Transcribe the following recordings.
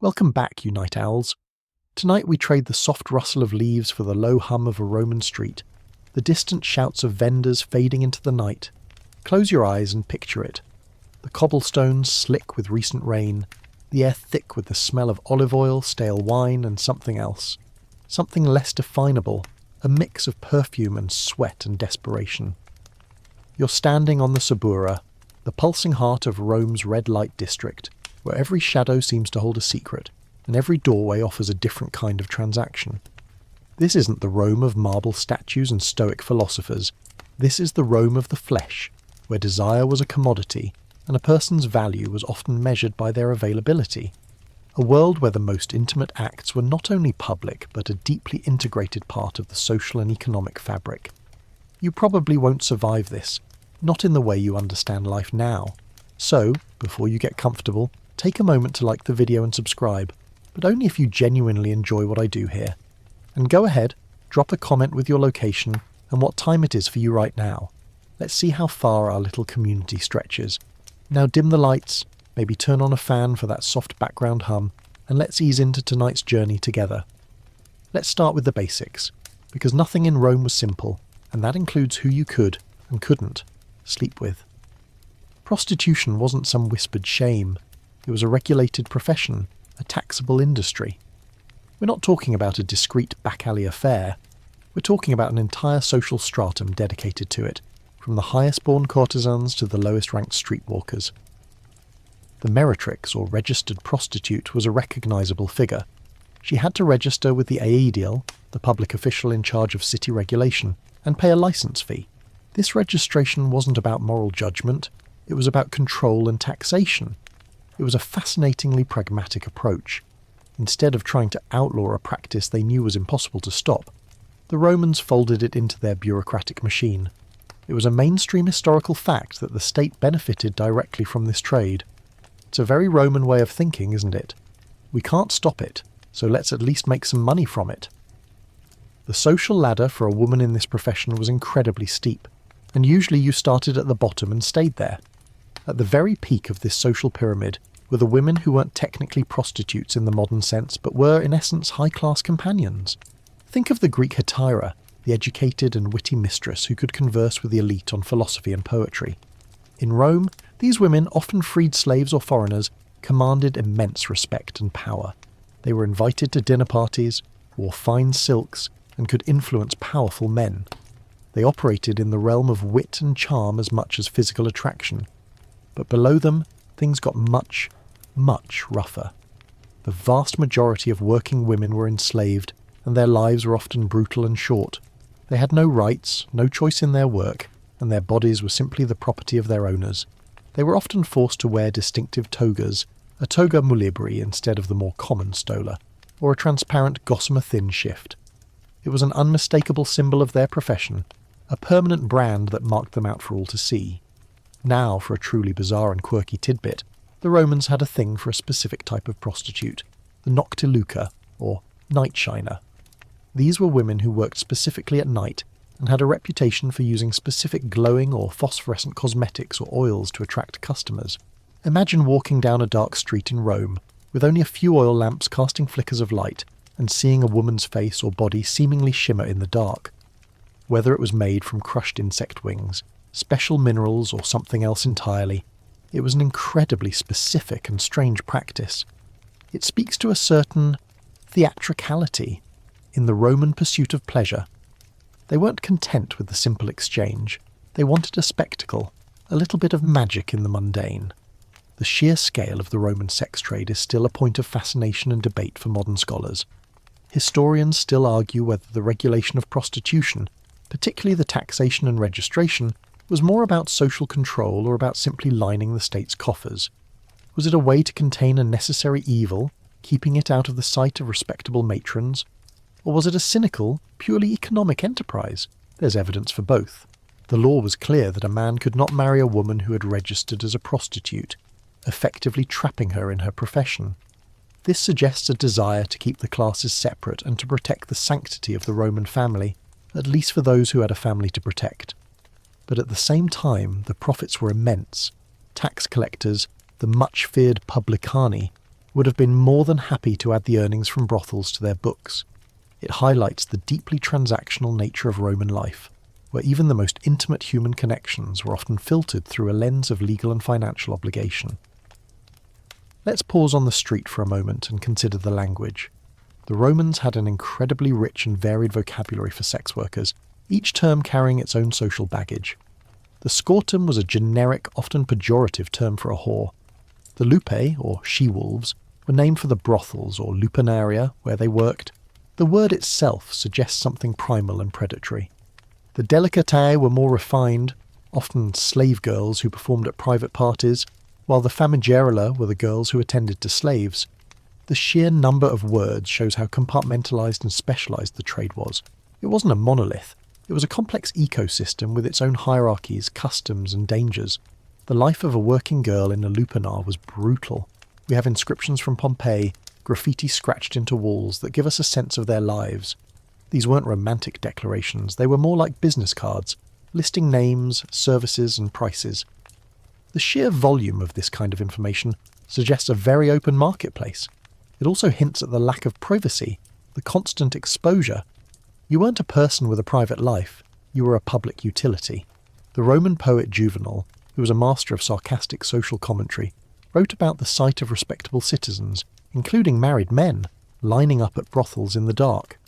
Welcome back, you night owls. Tonight we trade the soft rustle of leaves for the low hum of a Roman street, the distant shouts of vendors fading into the night. Close your eyes and picture it. The cobblestones slick with recent rain, the air thick with the smell of olive oil, stale wine, and something else. Something less definable, a mix of perfume and sweat and desperation. You're standing on the Subura, the pulsing heart of Rome's red light district, where every shadow seems to hold a secret, and every doorway offers a different kind of transaction. This isn't the Rome of marble statues and stoic philosophers. This is the Rome of the flesh, where desire was a commodity, and a person's value was often measured by their availability. A world where the most intimate acts were not only public, but a deeply integrated part of the social and economic fabric. You probably won't survive this, not in the way you understand life now. So, before you get comfortable, take a moment to like the video and subscribe, but only if you genuinely enjoy what I do here. And go ahead, drop a comment with your location and what time it is for you right now. Let's see how far our little community stretches. Now dim the lights, maybe turn on a fan for that soft background hum, and let's ease into tonight's journey together. Let's start with the basics, because nothing in Rome was simple, and that includes who you could and couldn't sleep with. Prostitution wasn't some whispered shame. It was a regulated profession, a taxable industry. We're not talking about a discreet back-alley affair. We're talking about an entire social stratum dedicated to it, from the highest-born courtesans to the lowest-ranked streetwalkers. The meretrix, or registered prostitute, was a recognisable figure. She had to register with the aediile, the public official in charge of city regulation, and pay a licence fee. This registration wasn't about moral judgment, it was about control and taxation. It was a fascinatingly pragmatic approach. Instead of trying to outlaw a practice they knew was impossible to stop, the Romans folded it into their bureaucratic machine. It was a mainstream historical fact that the state benefited directly from this trade. It's a very Roman way of thinking, isn't it? We can't stop it, so let's at least make some money from it. The social ladder for a woman in this profession was incredibly steep, and usually you started at the bottom and stayed there. At the very peak of this social pyramid were the women who weren't technically prostitutes in the modern sense, but were in essence high-class companions. Think of the Greek hetaira, the educated and witty mistress who could converse with the elite on philosophy and poetry. In Rome, these women, often freed slaves or foreigners, commanded immense respect and power. They were invited to dinner parties, wore fine silks, and could influence powerful men. They operated in the realm of wit and charm as much as physical attraction. But below them, things got much, much rougher. The vast majority of working women were enslaved, and their lives were often brutal and short. They had no rights, no choice in their work, and their bodies were simply the property of their owners. They were often forced to wear distinctive togas, a toga mulibri instead of the more common stola, or a transparent gossamer thin shift. It was an unmistakable symbol of their profession, a permanent brand that marked them out for all to see. Now, for a truly bizarre and quirky tidbit, the Romans had a thing for a specific type of prostitute, the noctiluca, or night shiner. These were women who worked specifically at night and had a reputation for using specific glowing or phosphorescent cosmetics or oils to attract customers. Imagine walking down a dark street in Rome, with only a few oil lamps casting flickers of light, and seeing a woman's face or body seemingly shimmer in the dark. Whether it was made from crushed insect wings, special minerals, or something else entirely, it was an incredibly specific and strange practice. It speaks to a certain theatricality in the Roman pursuit of pleasure. They weren't content with the simple exchange. They wanted a spectacle, a little bit of magic in the mundane. The sheer scale of the Roman sex trade is still a point of fascination and debate for modern scholars. Historians still argue whether the regulation of prostitution, particularly the taxation and registration, was more about social control or about simply lining the state's coffers. Was it a way to contain a necessary evil, keeping it out of the sight of respectable matrons? Or was it a cynical, purely economic enterprise? There's evidence for both. The law was clear that a man could not marry a woman who had registered as a prostitute, effectively trapping her in her profession. This suggests a desire to keep the classes separate and to protect the sanctity of the Roman family, at least for those who had a family to protect. But at the same time, the profits were immense. Tax collectors, the much-feared publicani, would have been more than happy to add the earnings from brothels to their books. It highlights the deeply transactional nature of Roman life, where even the most intimate human connections were often filtered through a lens of legal and financial obligation. Let's pause on the street for a moment and consider the language. The Romans had an incredibly rich and varied vocabulary for sex workers, each term carrying its own social baggage. The scortum was a generic, often pejorative term for a whore. The lupae, or she-wolves, were named for the brothels, or lupernaria, where they worked. The word itself suggests something primal and predatory. The delicatae were more refined, often slave girls who performed at private parties, while the famigerula were the girls who attended to slaves. The sheer number of words shows how compartmentalised and specialised the trade was. It wasn't a monolith. It was a complex ecosystem with its own hierarchies, customs and dangers. The life of a working girl in a lupanar was brutal. We have inscriptions from Pompeii, graffiti scratched into walls that give us a sense of their lives. These weren't romantic declarations, they were more like business cards, listing names, services and prices. The sheer volume of this kind of information suggests a very open marketplace. It also hints at the lack of privacy, the constant exposure. You weren't a person with a private life, you were a public utility. The Roman poet Juvenal, who was a master of sarcastic social commentary, wrote about the sight of respectable citizens, including married men, lining up at brothels in the dark.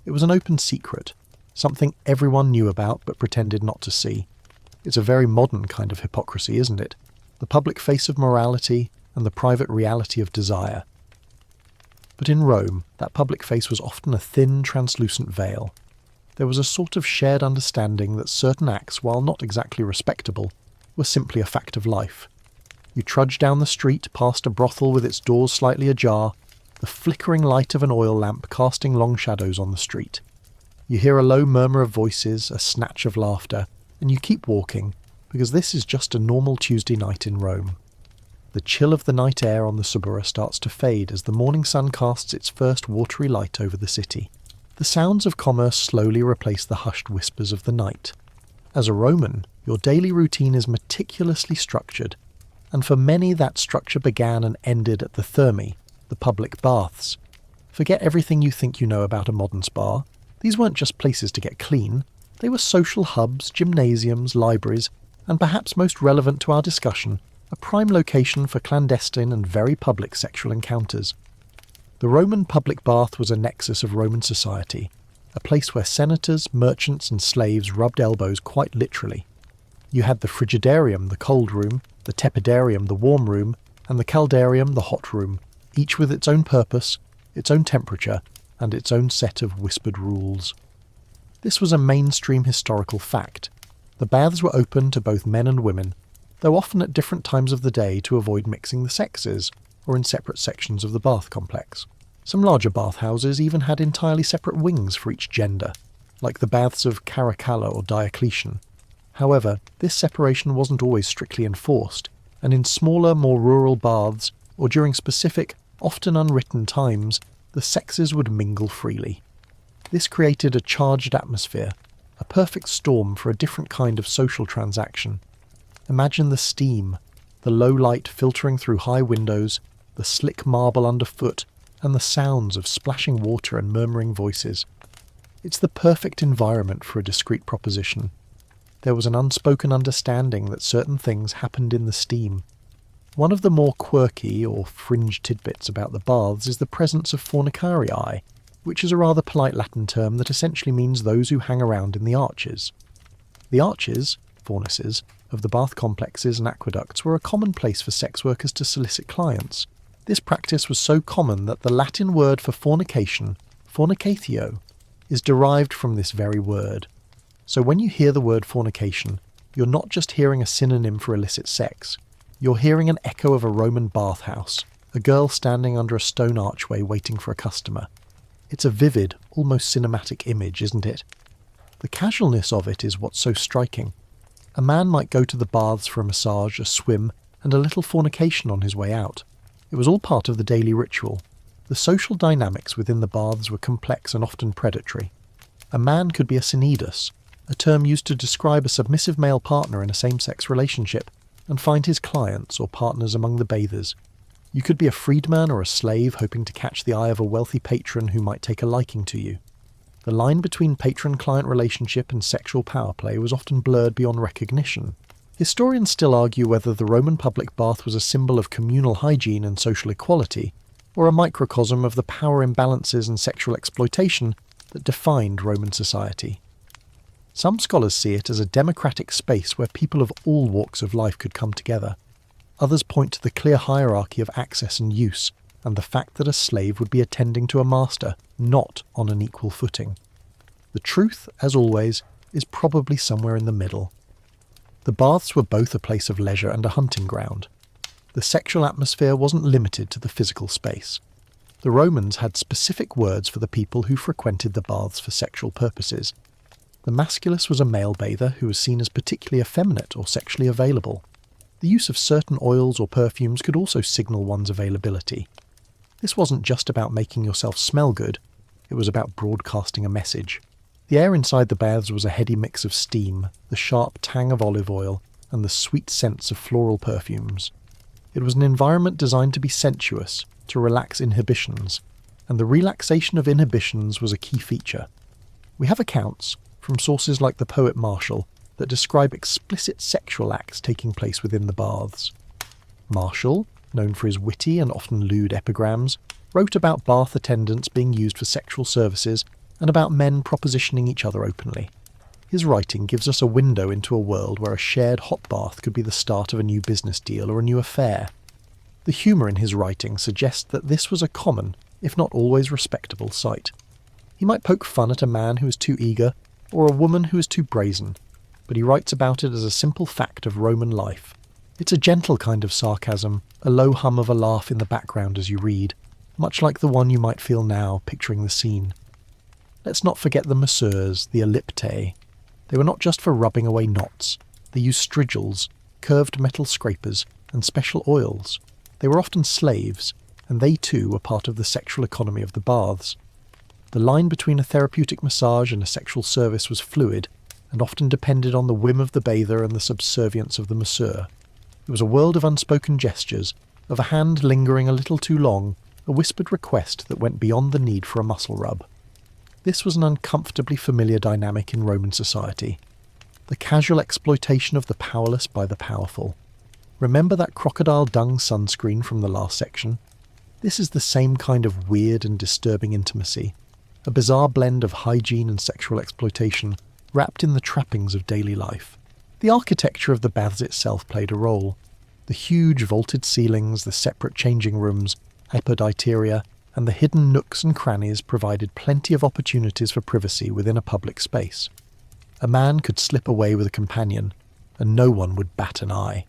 It was an open secret, something everyone knew about but pretended not to see. It's a very modern kind of hypocrisy, isn't it? The public face of morality and the private reality of desire. But in Rome, that public face was often a thin, translucent veil. There was a sort of shared understanding that certain acts, while not exactly respectable, were simply a fact of life. You trudge down the street past a brothel with its doors slightly ajar, the flickering light of an oil lamp casting long shadows on the street. You hear a low murmur of voices, a snatch of laughter, and you keep walking, because this is just a normal Tuesday night in Rome. The chill of the night air on the Suburra starts to fade as the morning sun casts its first watery light over the city. The sounds of commerce slowly replace the hushed whispers of the night. As a Roman, your daily routine is meticulously structured, and for many that structure began and ended at the thermae, the public baths. Forget everything you think you know about a modern spa. These weren't just places to get clean. They were social hubs, gymnasiums, libraries, and perhaps most relevant to our discussion, a prime location for clandestine and very public sexual encounters. The Roman public bath was a nexus of Roman society, a place where senators, merchants and slaves rubbed elbows quite literally. You had the frigidarium, the cold room, the tepidarium, the warm room, and the caldarium, the hot room, each with its own purpose, its own temperature, and its own set of whispered rules. This was a mainstream historical fact. The baths were open to both men and women, though often at different times of the day to avoid mixing the sexes, or in separate sections of the bath complex. Some larger bathhouses even had entirely separate wings for each gender, like the baths of Caracalla or Diocletian. However, this separation wasn't always strictly enforced, and in smaller, more rural baths, or during specific, often unwritten times, the sexes would mingle freely. This created a charged atmosphere, a perfect storm for a different kind of social transaction. Imagine the steam, the low light filtering through high windows, the slick marble underfoot, and the sounds of splashing water and murmuring voices. It's the perfect environment for a discreet proposition. There was an unspoken understanding that certain things happened in the steam. One of the more quirky or fringe tidbits about the baths is the presence of fornicarii, which is a rather polite Latin term that essentially means those who hang around in the arches. The arches, fornices, of the bath complexes and aqueducts were a common place for sex workers to solicit clients. This practice was so common that the Latin word for fornication, fornicatio, is derived from this very word. So when you hear the word fornication, you're not just hearing a synonym for illicit sex. You're hearing an echo of a Roman bathhouse, a girl standing under a stone archway waiting for a customer. It's a vivid, almost cinematic image, isn't it? The casualness of it is what's so striking. A man might go to the baths for a massage, a swim, and a little fornication on his way out. It was all part of the daily ritual. The social dynamics within the baths were complex and often predatory. A man could be a synedus, a term used to describe a submissive male partner in a same-sex relationship, and find his clients or partners among the bathers. You could be a freedman or a slave hoping to catch the eye of a wealthy patron who might take a liking to you. The line between patron-client relationship and sexual power play was often blurred beyond recognition. Historians still argue whether the Roman public bath was a symbol of communal hygiene and social equality, or a microcosm of the power imbalances and sexual exploitation that defined Roman society. Some scholars see it as a democratic space where people of all walks of life could come together. Others point to the clear hierarchy of access and use, and the fact that a slave would be attending to a master, not on an equal footing. The truth, as always, is probably somewhere in the middle. The baths were both a place of leisure and a hunting ground. The sexual atmosphere wasn't limited to the physical space. The Romans had specific words for the people who frequented the baths for sexual purposes. The masculus was a male bather who was seen as particularly effeminate or sexually available. The use of certain oils or perfumes could also signal one's availability. This wasn't just about making yourself smell good, it was about broadcasting a message. The air inside the baths was a heady mix of steam, the sharp tang of olive oil, and the sweet scents of floral perfumes. It was an environment designed to be sensuous, to relax inhibitions, and the relaxation of inhibitions was a key feature. We have accounts, from sources like the poet Martial, that describe explicit sexual acts taking place within the baths. Martial, known for his witty and often lewd epigrams, wrote about bath attendants being used for sexual services and about men propositioning each other openly. His writing gives us a window into a world where a shared hot bath could be the start of a new business deal or a new affair. The humour in his writing suggests that this was a common, if not always respectable, sight. He might poke fun at a man who is too eager, or a woman who is too brazen, but he writes about it as a simple fact of Roman life. It's a gentle kind of sarcasm, a low hum of a laugh in the background as you read, much like the one you might feel now picturing the scene. Let's not forget the masseurs, the elliptae. They were not just for rubbing away knots. They used strigils, curved metal scrapers, and special oils. They were often slaves, and they too were part of the sexual economy of the baths. The line between a therapeutic massage and a sexual service was fluid, and often depended on the whim of the bather and the subservience of the masseur. It was a world of unspoken gestures, of a hand lingering a little too long, a whispered request that went beyond the need for a muscle rub. This was an uncomfortably familiar dynamic in Roman society. The casual exploitation of the powerless by the powerful. Remember that crocodile dung sunscreen from the last section? This is the same kind of weird and disturbing intimacy, a bizarre blend of hygiene and sexual exploitation wrapped in the trappings of daily life. The architecture of the baths itself played a role. The huge vaulted ceilings, the separate changing rooms, apoditeria, and the hidden nooks and crannies provided plenty of opportunities for privacy within a public space. A man could slip away with a companion, and no one would bat an eye.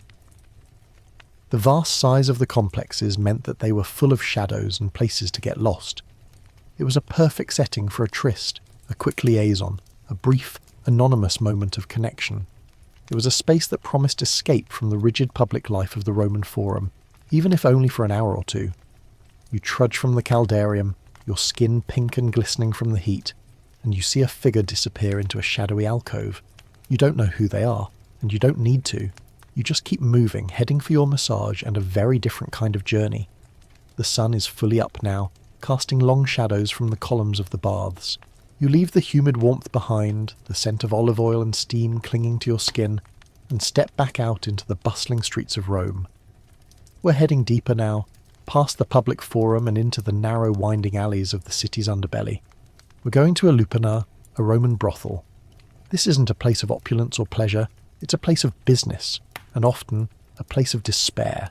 The vast size of the complexes meant that they were full of shadows and places to get lost. It was a perfect setting for a tryst, a quick liaison, a brief, anonymous moment of connection. It was a space that promised escape from the rigid public life of the Roman Forum, even if only for an hour or two. You trudge from the caldarium, your skin pink and glistening from the heat, and you see a figure disappear into a shadowy alcove. You don't know who they are, and you don't need to. You just keep moving, heading for your massage and a very different kind of journey. The sun is fully up now, casting long shadows from the columns of the baths. You leave the humid warmth behind, the scent of olive oil and steam clinging to your skin, and step back out into the bustling streets of Rome. We're heading deeper now, past the public forum and into the narrow winding alleys of the city's underbelly. We're going to a lupanar, a Roman brothel. This isn't a place of opulence or pleasure, it's a place of business, and often a place of despair.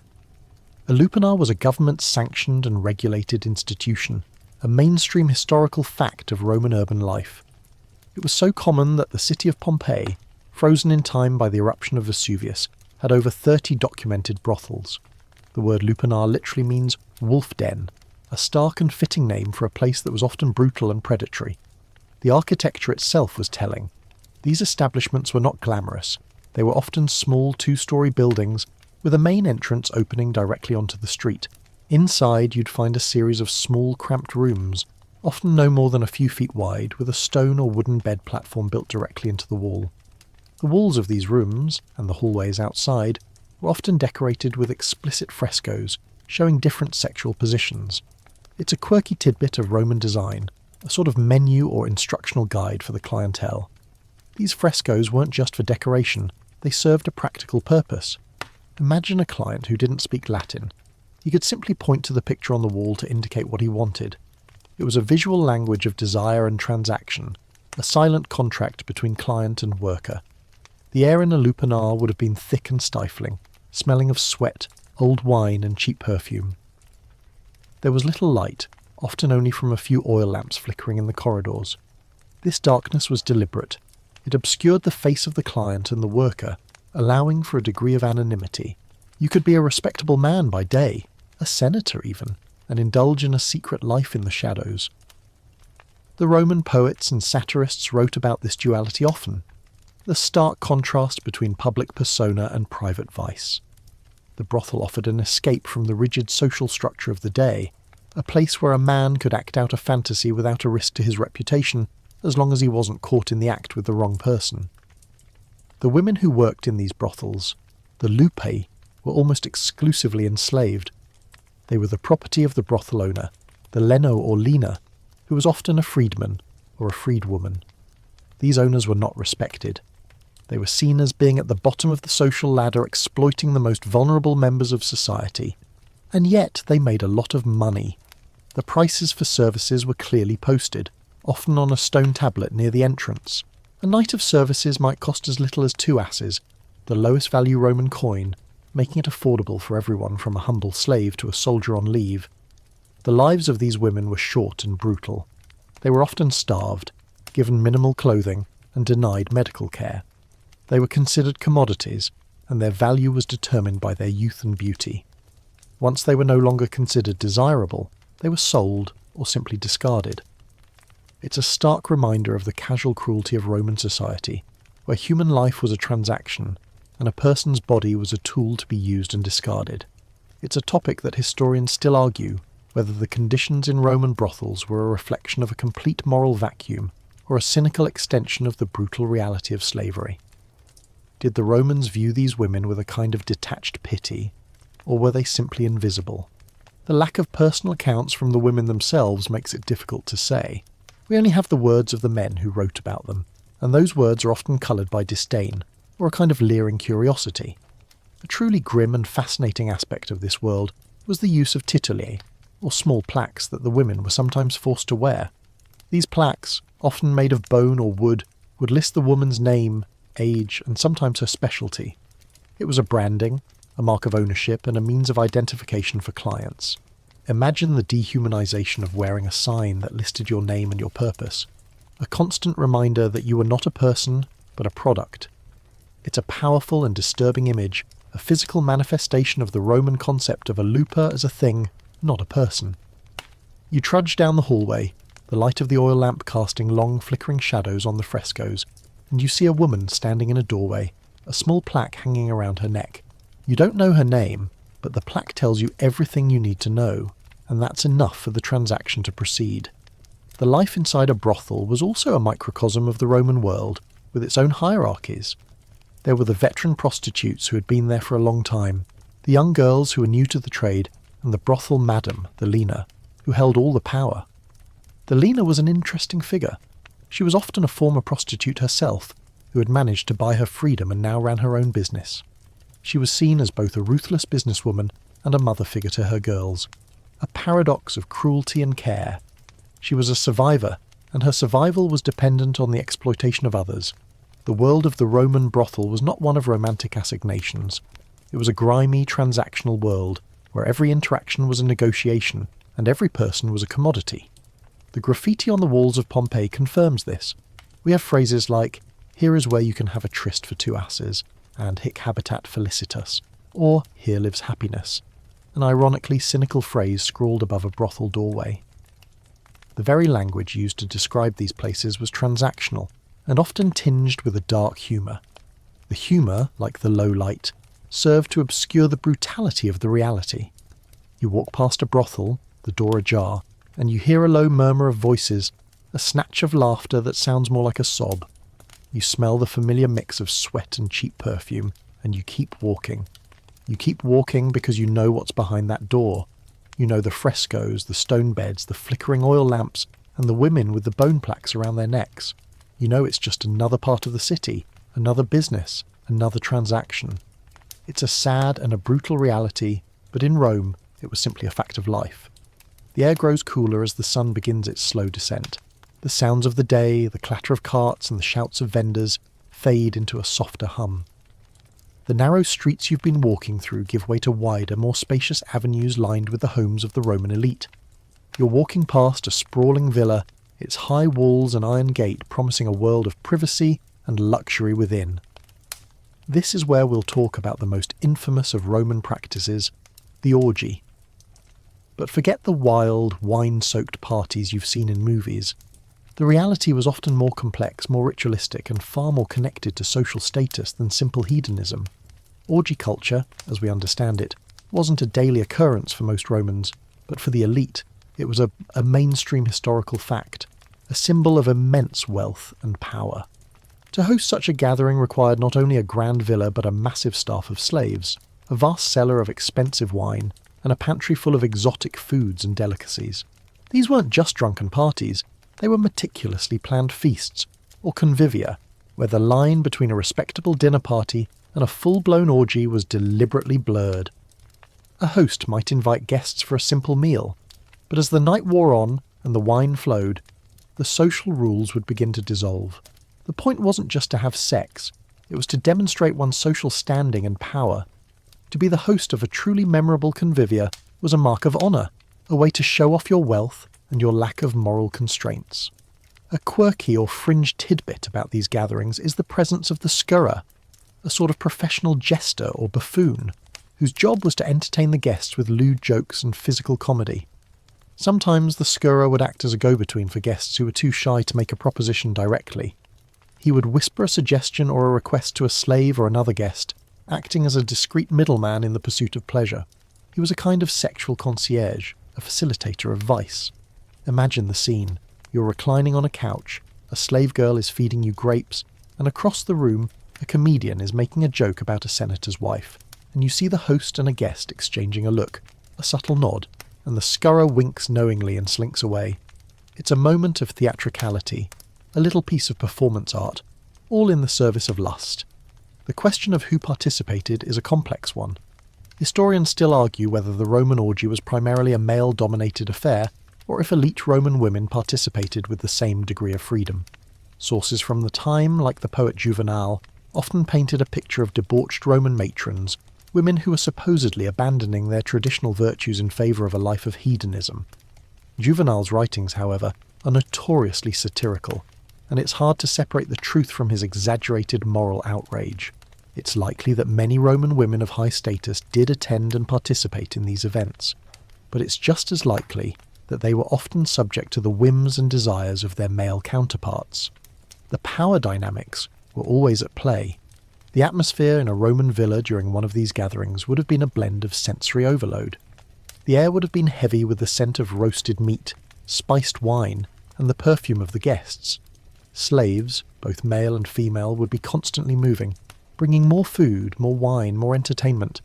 A lupanar was a government-sanctioned and regulated institution, a mainstream historical fact of Roman urban life. It was so common that the city of Pompeii, frozen in time by the eruption of Vesuvius, had over 30 documented brothels. The word lupanar literally means wolf den, a stark and fitting name for a place that was often brutal and predatory. The architecture itself was telling. These establishments were not glamorous. They were often small two-storey buildings with a main entrance opening directly onto the street. Inside you'd find a series of small cramped rooms, often no more than a few feet wide, with a stone or wooden bed platform built directly into the wall. The walls of these rooms, and the hallways outside, were often decorated with explicit frescoes, showing different sexual positions. It's a quirky tidbit of Roman design, a sort of menu or instructional guide for the clientele. These frescoes weren't just for decoration, they served a practical purpose. Imagine a client who didn't speak Latin. He could simply point to the picture on the wall to indicate what he wanted. It was a visual language of desire and transaction, a silent contract between client and worker. The air in a lupanar would have been thick and stifling, smelling of sweat, old wine and cheap perfume. There was little light, often only from a few oil lamps flickering in the corridors. This darkness was deliberate. It obscured the face of the client and the worker, allowing for a degree of anonymity. You could be a respectable man by day, a senator even, and indulge in a secret life in the shadows. The Roman poets and satirists wrote about this duality often, the stark contrast between public persona and private vice. The brothel offered an escape from the rigid social structure of the day, a place where a man could act out a fantasy without a risk to his reputation, as long as he wasn't caught in the act with the wrong person. The women who worked in these brothels, the lupae, were almost exclusively enslaved. They were the property of the brothel owner, the leno or lina, who was often a freedman or a freedwoman. These owners were not respected. They were seen as being at the bottom of the social ladder, exploiting the most vulnerable members of society. And yet they made a lot of money. The prices for services were clearly posted, often on a stone tablet near the entrance. A night of services might cost as little as 2 asses, the lowest value Roman coin, making it affordable for everyone from a humble slave to a soldier on leave. The lives of these women were short and brutal. They were often starved, given minimal clothing, and denied medical care. They were considered commodities, and their value was determined by their youth and beauty. Once they were no longer considered desirable, they were sold or simply discarded. It's a stark reminder of the casual cruelty of Roman society, where human life was a transaction, and a person's body was a tool to be used and discarded. It's a topic that historians still argue whether the conditions in Roman brothels were a reflection of a complete moral vacuum or a cynical extension of the brutal reality of slavery. Did the Romans view these women with a kind of detached pity, or were they simply invisible? The lack of personal accounts from the women themselves makes it difficult to say. We only have the words of the men who wrote about them, and those words are often coloured by disdain, or a kind of leering curiosity. A truly grim and fascinating aspect of this world was the use of titulae, or small plaques that the women were sometimes forced to wear. These plaques, often made of bone or wood, would list the woman's name, age, and sometimes her specialty. It was a branding, a mark of ownership, and a means of identification for clients. Imagine the dehumanization of wearing a sign that listed your name and your purpose. A constant reminder that you were not a person, but a product. It's a powerful and disturbing image, a physical manifestation of the Roman concept of a lupa as a thing, not a person. You trudge down the hallway, the light of the oil lamp casting long flickering shadows on the frescoes, and you see a woman standing in a doorway, a small plaque hanging around her neck. You don't know her name, but the plaque tells you everything you need to know, and that's enough for the transaction to proceed. The life inside a brothel was also a microcosm of the Roman world, with its own hierarchies. There were the veteran prostitutes who had been there for a long time, the young girls who were new to the trade, and the brothel madam, the lina, who held all the power. The lina was an interesting figure. She was often a former prostitute herself, who had managed to buy her freedom and now ran her own business. She was seen as both a ruthless businesswoman and a mother figure to her girls, a paradox of cruelty and care. She was a survivor, and her survival was dependent on the exploitation of others. The world of the Roman brothel was not one of romantic assignations. It was a grimy, transactional world, where every interaction was a negotiation, and every person was a commodity. The graffiti on the walls of Pompeii confirms this. We have phrases like, "Here is where you can have a tryst for 2 asses," and "Hic habitat felicitas," or "Here lives happiness," an ironically cynical phrase scrawled above a brothel doorway. The very language used to describe these places was transactional, and often tinged with a dark humour. The humour, like the low light, served to obscure the brutality of the reality. You walk past a brothel, the door ajar, and you hear a low murmur of voices, a snatch of laughter that sounds more like a sob. You smell the familiar mix of sweat and cheap perfume, and you keep walking. You keep walking because you know what's behind that door. You know the frescoes, the stone beds, the flickering oil lamps, and the women with the bone plaques around their necks. You know it's just another part of the city, another business, another transaction. It's a sad and a brutal reality, but in Rome, it was simply a fact of life. The air grows cooler as the sun begins its slow descent. The sounds of the day, the clatter of carts and the shouts of vendors fade into a softer hum. The narrow streets you've been walking through give way to wider, more spacious avenues lined with the homes of the Roman elite. You're walking past a sprawling villa, its high walls and iron gate promising a world of privacy and luxury within. This is where we'll talk about the most infamous of Roman practices, the orgy. But forget the wild, wine-soaked parties you've seen in movies. The reality was often more complex, more ritualistic, and far more connected to social status than simple hedonism. Orgy culture, as we understand it, wasn't a daily occurrence for most Romans, but for the elite, it was a mainstream historical fact, a symbol of immense wealth and power. To host such a gathering required not only a grand villa but a massive staff of slaves, a vast cellar of expensive wine, and a pantry full of exotic foods and delicacies. These weren't just drunken parties, they were meticulously planned feasts, or convivia, where the line between a respectable dinner party and a full-blown orgy was deliberately blurred. A host might invite guests for a simple meal, but as the night wore on and the wine flowed, the social rules would begin to dissolve. The point wasn't just to have sex, it was to demonstrate one's social standing and power. To be the host of a truly memorable convivia was a mark of honour, a way to show off your wealth and your lack of moral constraints. A quirky or fringe tidbit about these gatherings is the presence of the scurra, a sort of professional jester or buffoon, whose job was to entertain the guests with lewd jokes and physical comedy. Sometimes the scurra would act as a go-between for guests who were too shy to make a proposition directly. He would whisper a suggestion or a request to a slave or another guest, acting as a discreet middleman in the pursuit of pleasure. He was a kind of sexual concierge, a facilitator of vice. Imagine the scene. You're reclining on a couch, a slave girl is feeding you grapes, and across the room, a comedian is making a joke about a senator's wife, and you see the host and a guest exchanging a look, a subtle nod, and the scurra winks knowingly and slinks away. It's a moment of theatricality, a little piece of performance art, all in the service of lust. The question of who participated is a complex one. Historians still argue whether the Roman orgy was primarily a male-dominated affair, or if elite Roman women participated with the same degree of freedom. Sources from the time, like the poet Juvenal, often painted a picture of debauched Roman matrons, women who were supposedly abandoning their traditional virtues in favour of a life of hedonism. Juvenal's writings, however, are notoriously satirical, and it's hard to separate the truth from his exaggerated moral outrage. It's likely that many Roman women of high status did attend and participate in these events, but it's just as likely that they were often subject to the whims and desires of their male counterparts. The power dynamics were always at play. The atmosphere in a Roman villa during one of these gatherings would have been a blend of sensory overload. The air would have been heavy with the scent of roasted meat, spiced wine, and the perfume of the guests. Slaves, both male and female, would be constantly moving, bringing more food, more wine, more entertainment.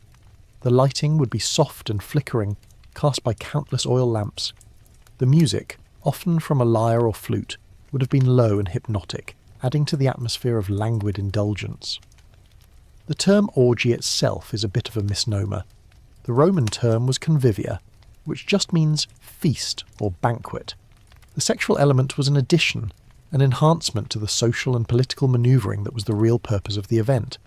The lighting would be soft and flickering, cast by countless oil lamps. The music, often from a lyre or flute, would have been low and hypnotic, adding to the atmosphere of languid indulgence. The term orgy itself is a bit of a misnomer. The Roman term was convivia, which just means feast or banquet. The sexual element was an addition, an enhancement to the social and political manoeuvring that was the real purpose of the event.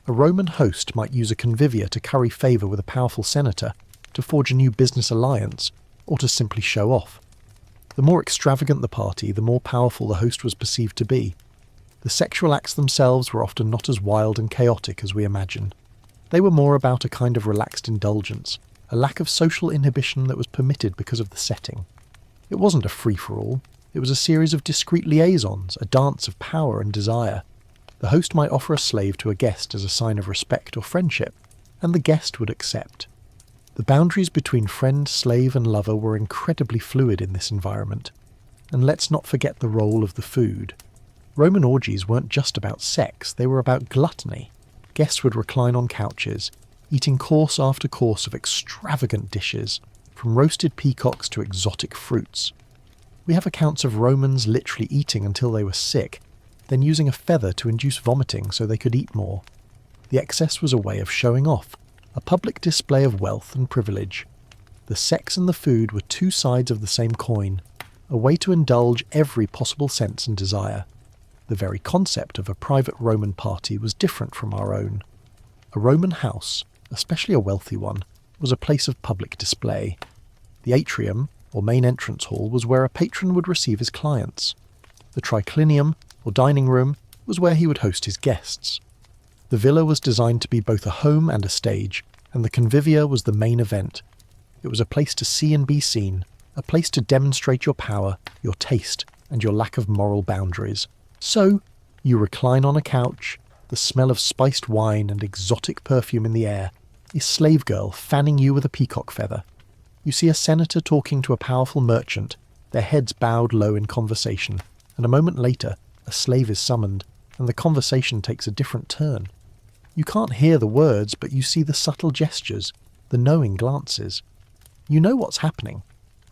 A Roman host might use a convivia to curry favour with a powerful senator, to forge a new business alliance, or to simply show off. The more extravagant the party, the more powerful the host was perceived to be. The sexual acts themselves were often not as wild and chaotic as we imagine. They were more about a kind of relaxed indulgence, a lack of social inhibition that was permitted because of the setting. It wasn't a free-for-all, it was a series of discreet liaisons, a dance of power and desire. The host might offer a slave to a guest as a sign of respect or friendship, and the guest would accept. The boundaries between friend, slave and lover were incredibly fluid in this environment. And let's not forget the role of the food. Roman orgies weren't just about sex, they were about gluttony. Guests would recline on couches, eating course after course of extravagant dishes, from roasted peacocks to exotic fruits. We have accounts of Romans literally eating until they were sick, then using a feather to induce vomiting so they could eat more. The excess was a way of showing off, a public display of wealth and privilege. The sex and the food were two sides of the same coin, a way to indulge every possible sense and desire. The very concept of a private Roman party was different from our own. A Roman house, especially a wealthy one, was a place of public display. The atrium, or main entrance hall, was where a patron would receive his clients. The triclinium, or dining room, was where he would host his guests. The villa was designed to be both a home and a stage, and the convivia was the main event. It was a place to see and be seen, a place to demonstrate your power, your taste, and your lack of moral boundaries. So, you recline on a couch, the smell of spiced wine and exotic perfume in the air, a slave girl fanning you with a peacock feather. You see a senator talking to a powerful merchant, their heads bowed low in conversation, and a moment later, a slave is summoned, and the conversation takes a different turn. You can't hear the words, but you see the subtle gestures, the knowing glances. You know what's happening,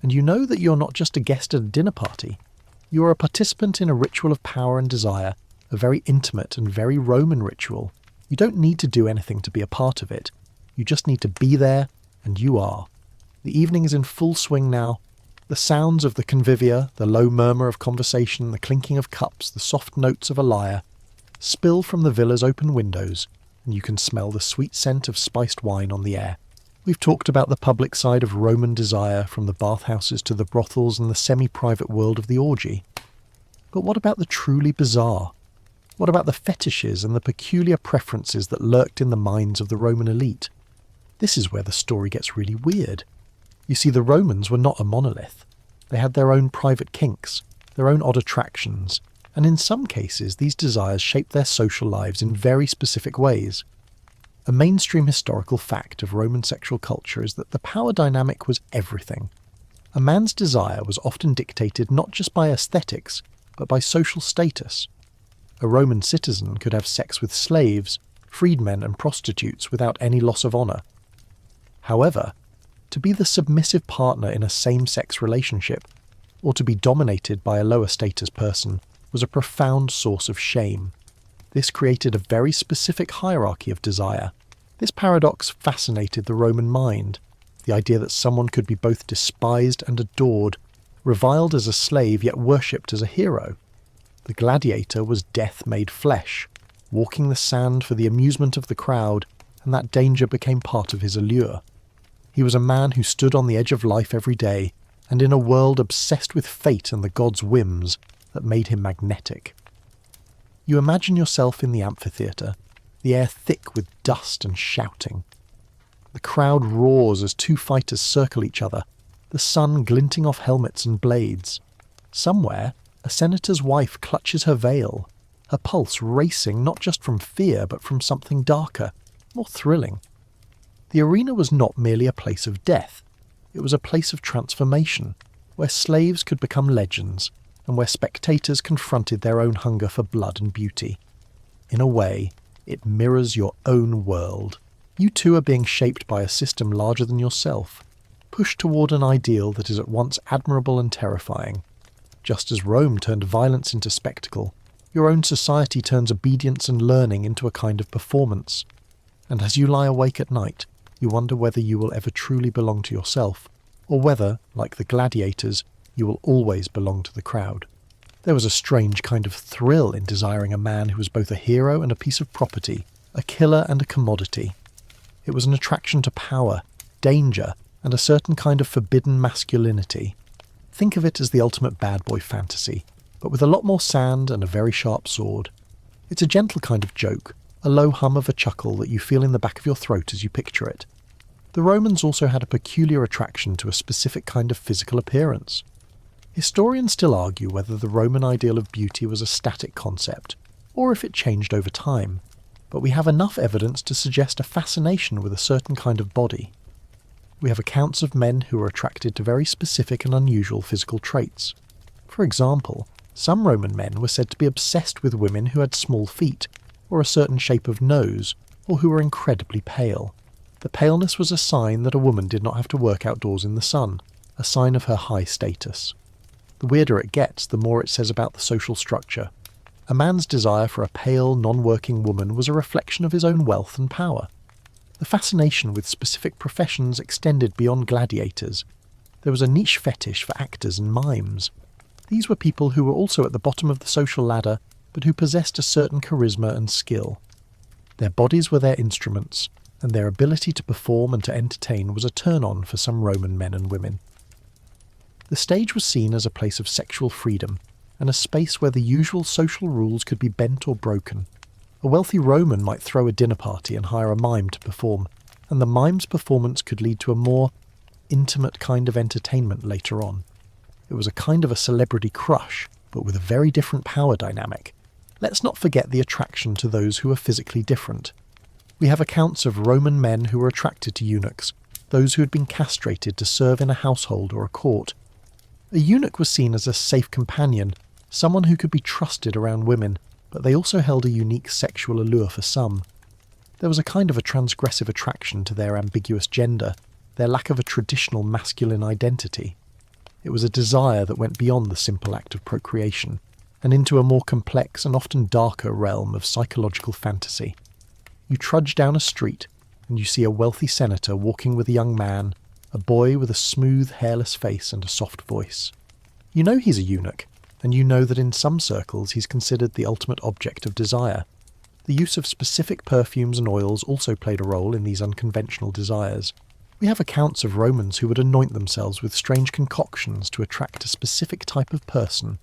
and you know that you're not just a guest at a dinner party. You are a participant in a ritual of power and desire, a very intimate and very Roman ritual. You don't need to do anything to be a part of it. You just need to be there, and you are. The evening is in full swing now. The sounds of the convivia, the low murmur of conversation, the clinking of cups, the soft notes of a lyre, spill from the villa's open windows, and you can smell the sweet scent of spiced wine on the air. We've talked about the public side of Roman desire, from the bathhouses to the brothels and the semi-private world of the orgy. But what about the truly bizarre? What about the fetishes and the peculiar preferences that lurked in the minds of the Roman elite? This is where the story gets really weird. You see, the Romans were not a monolith. They had their own private kinks, their own odd attractions, and in some cases these desires shaped their social lives in very specific ways. A mainstream historical fact of Roman sexual culture is that the power dynamic was everything. A man's desire was often dictated not just by aesthetics, but by social status. A Roman citizen could have sex with slaves, freedmen and prostitutes without any loss of honour. However, to be the submissive partner in a same-sex relationship, or to be dominated by a lower status person, was a profound source of shame. This created a very specific hierarchy of desire. This paradox fascinated the Roman mind, the idea that someone could be both despised and adored, reviled as a slave yet worshipped as a hero. The gladiator was death made flesh, walking the sand for the amusement of the crowd, and that danger became part of his allure. He was a man who stood on the edge of life every day, and in a world obsessed with fate and the gods' whims, that made him magnetic. You imagine yourself in the amphitheatre, the air thick with dust and shouting. The crowd roars as two fighters circle each other, the sun glinting off helmets and blades. Somewhere, a senator's wife clutches her veil, her pulse racing not just from fear but from something darker, more thrilling. The arena was not merely a place of death, it was a place of transformation, where slaves could become legends, and where spectators confronted their own hunger for blood and beauty. In a way, it mirrors your own world. You too are being shaped by a system larger than yourself, pushed toward an ideal that is at once admirable and terrifying. Just as Rome turned violence into spectacle, your own society turns obedience and learning into a kind of performance. And as you lie awake at night, you wonder whether you will ever truly belong to yourself, or whether, like the gladiators, you will always belong to the crowd. There was a strange kind of thrill in desiring a man who was both a hero and a piece of property, a killer and a commodity. It was an attraction to power, danger, and a certain kind of forbidden masculinity. Think of it as the ultimate bad boy fantasy, but with a lot more sand and a very sharp sword. It's a gentle kind of joke, a low hum of a chuckle that you feel in the back of your throat as you picture it. The Romans also had a peculiar attraction to a specific kind of physical appearance. Historians still argue whether the Roman ideal of beauty was a static concept, or if it changed over time, but we have enough evidence to suggest a fascination with a certain kind of body. We have accounts of men who were attracted to very specific and unusual physical traits. For example, some Roman men were said to be obsessed with women who had small feet, or a certain shape of nose, or who were incredibly pale. The paleness was a sign that a woman did not have to work outdoors in the sun, a sign of her high status. The weirder it gets, the more it says about the social structure. A man's desire for a pale, non-working woman was a reflection of his own wealth and power. The fascination with specific professions extended beyond gladiators. There was a niche fetish for actors and mimes. These were people who were also at the bottom of the social ladder, but who possessed a certain charisma and skill. Their bodies were their instruments, and their ability to perform and to entertain was a turn-on for some Roman men and women. The stage was seen as a place of sexual freedom, and a space where the usual social rules could be bent or broken. A wealthy Roman might throw a dinner party and hire a mime to perform, and the mime's performance could lead to a more intimate kind of entertainment later on. It was a kind of a celebrity crush, but with a very different power dynamic. Let's not forget the attraction to those who are physically different. We have accounts of Roman men who were attracted to eunuchs, those who had been castrated to serve in a household or a court. A eunuch was seen as a safe companion, someone who could be trusted around women, but they also held a unique sexual allure for some. There was a kind of a transgressive attraction to their ambiguous gender, their lack of a traditional masculine identity. It was a desire that went beyond the simple act of procreation, and into a more complex and often darker realm of psychological fantasy. You trudge down a street, and you see a wealthy senator walking with a young man, a boy with a smooth, hairless face and a soft voice. You know he's a eunuch, and you know that in some circles he's considered the ultimate object of desire. The use of specific perfumes and oils also played a role in these unconventional desires. We have accounts of Romans who would anoint themselves with strange concoctions to attract a specific type of person.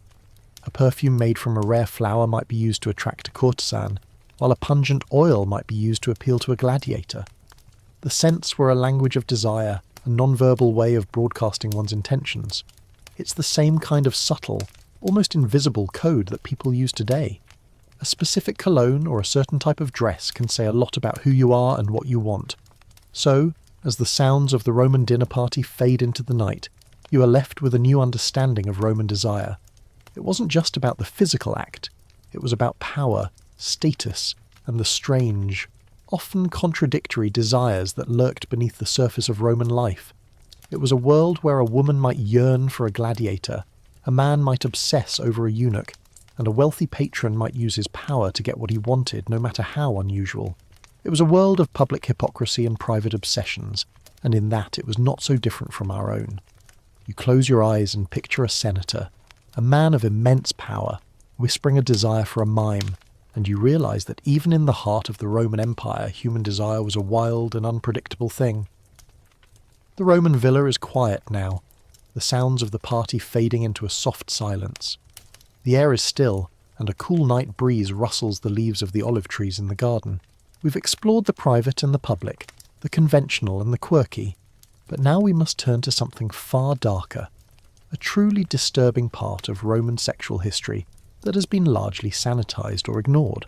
A perfume made from a rare flower might be used to attract a courtesan, while a pungent oil might be used to appeal to a gladiator. The scents were a language of desire, a non-verbal way of broadcasting one's intentions. It's the same kind of subtle, almost invisible code that people use today. A specific cologne or a certain type of dress can say a lot about who you are and what you want. So, as the sounds of the Roman dinner party fade into the night, you are left with a new understanding of Roman desire. It wasn't just about the physical act, it was about power, status, and the strange, often contradictory desires that lurked beneath the surface of Roman life. It was a world where a woman might yearn for a gladiator, a man might obsess over a eunuch, and a wealthy patron might use his power to get what he wanted, no matter how unusual. It was a world of public hypocrisy and private obsessions, and in that it was not so different from our own. You close your eyes and picture a senator, a man of immense power, whispering a desire for a mime, and you realise that even in the heart of the Roman Empire, human desire was a wild and unpredictable thing. The Roman villa is quiet now, the sounds of the party fading into a soft silence. The air is still, and a cool night breeze rustles the leaves of the olive trees in the garden. We've explored the private and the public, the conventional and the quirky, but now we must turn to something far darker, a truly disturbing part of Roman sexual history that has been largely sanitized or ignored.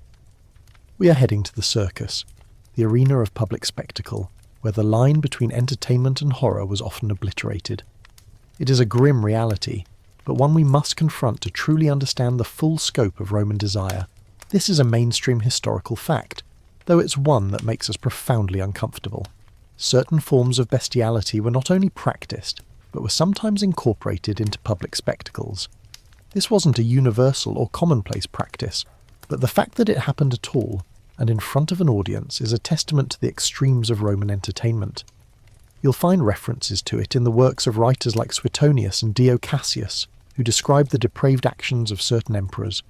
We are heading to the circus, the arena of public spectacle, where the line between entertainment and horror was often obliterated. It is a grim reality, but one we must confront to truly understand the full scope of Roman desire. This is a mainstream historical fact, though it's one that makes us profoundly uncomfortable. Certain forms of bestiality were not only practiced, but were sometimes incorporated into public spectacles. This wasn't a universal or commonplace practice, but the fact that it happened at all, and in front of an audience, is a testament to the extremes of Roman entertainment. You'll find references to it in the works of writers like Suetonius and Dio Cassius, who describe the depraved actions of certain emperors.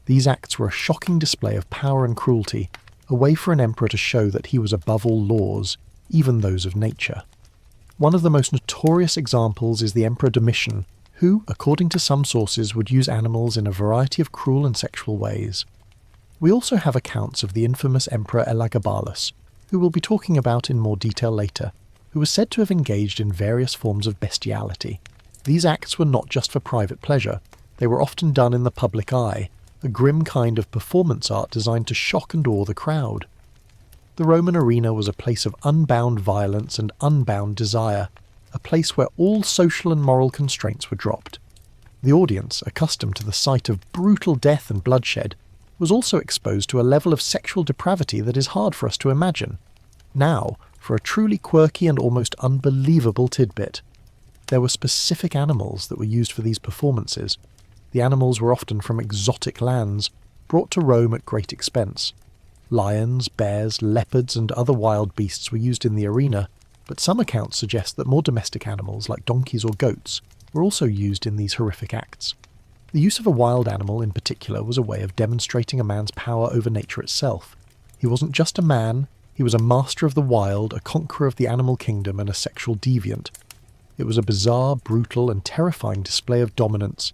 These acts were a shocking display of power and cruelty, a way for an emperor to show that he was above all laws, even those of nature. One of the most notorious examples is the Emperor Domitian, who, according to some sources, would use animals in a variety of cruel and sexual ways. We also have accounts of the infamous Emperor Elagabalus, who we'll be talking about in more detail later, who was said to have engaged in various forms of bestiality. These acts were not just for private pleasure, they were often done in the public eye, a grim kind of performance art designed to shock and awe the crowd. The Roman arena was a place of unbound violence and unbound desire, a place where all social and moral constraints were dropped. The audience, accustomed to the sight of brutal death and bloodshed, was also exposed to a level of sexual depravity that is hard for us to imagine. Now, For a truly quirky and almost unbelievable tidbit, there were specific animals that were used for these performances. The animals were often from exotic lands, brought to Rome at great expense. Lions, bears, leopards and other wild beasts were used in the arena, but some accounts suggest that more domestic animals like donkeys or goats were also used in these horrific acts. The use of a wild animal in particular was a way of demonstrating a man's power over nature itself. He wasn't just a man, he was a master of the wild, a conqueror of the animal kingdom and a sexual deviant. It was a bizarre, brutal and terrifying display of dominance.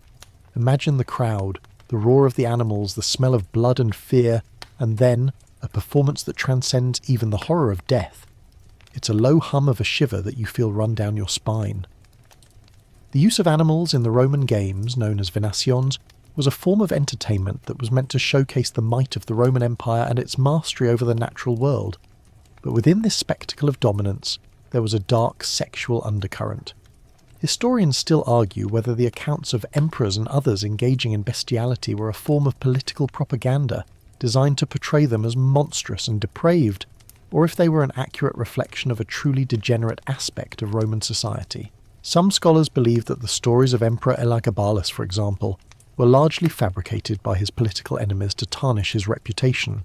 Imagine the crowd, the roar of the animals, the smell of blood and fear, and then a performance that transcends even the horror of death. It's a low hum of a shiver that you feel run down your spine. The use of animals in the Roman games, known as venations, was a form of entertainment that was meant to showcase the might of the Roman Empire and its mastery over the natural world. But within this spectacle of dominance, there was a dark sexual undercurrent. Historians still argue whether the accounts of emperors and others engaging in bestiality were a form of political propaganda designed to portray them as monstrous and depraved, or if they were an accurate reflection of a truly degenerate aspect of Roman society. Some scholars believe that the stories of Emperor Elagabalus, for example, were largely fabricated by his political enemies to tarnish his reputation.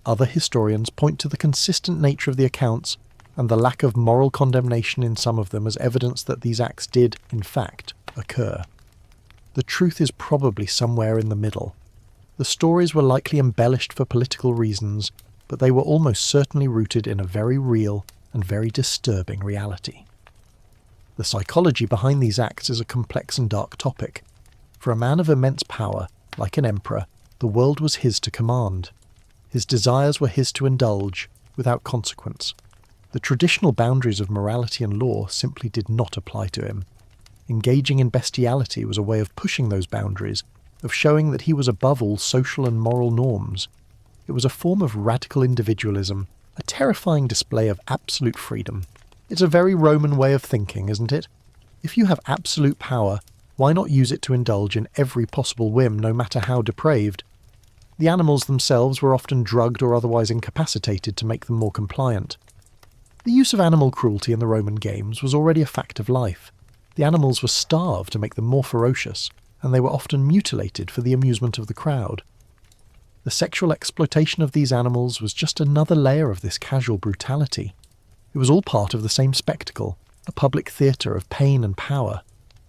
Other historians point to the consistent nature of the accounts and the lack of moral condemnation in some of them as evidence that these acts did, in fact, occur. The truth is probably somewhere in the middle. The stories were likely embellished for political reasons, but they were almost certainly rooted in a very real and very disturbing reality. The psychology behind these acts is a complex and dark topic. For a man of immense power, like an emperor, the world was his to command. His desires were his to indulge, without consequence. The traditional boundaries of morality and law simply did not apply to him. Engaging in bestiality was a way of pushing those boundaries, of showing that he was above all social and moral norms. It was a form of radical individualism, a terrifying display of absolute freedom. It's a very Roman way of thinking, isn't it? If you have absolute power, why not use it to indulge in every possible whim, no matter how depraved? The animals themselves were often drugged or otherwise incapacitated to make them more compliant. The use of animal cruelty in the Roman games was already a fact of life. The animals were starved to make them more ferocious, and they were often mutilated for the amusement of the crowd. The sexual exploitation of these animals was just another layer of this casual brutality. It was all part of the same spectacle, a public theatre of pain and power.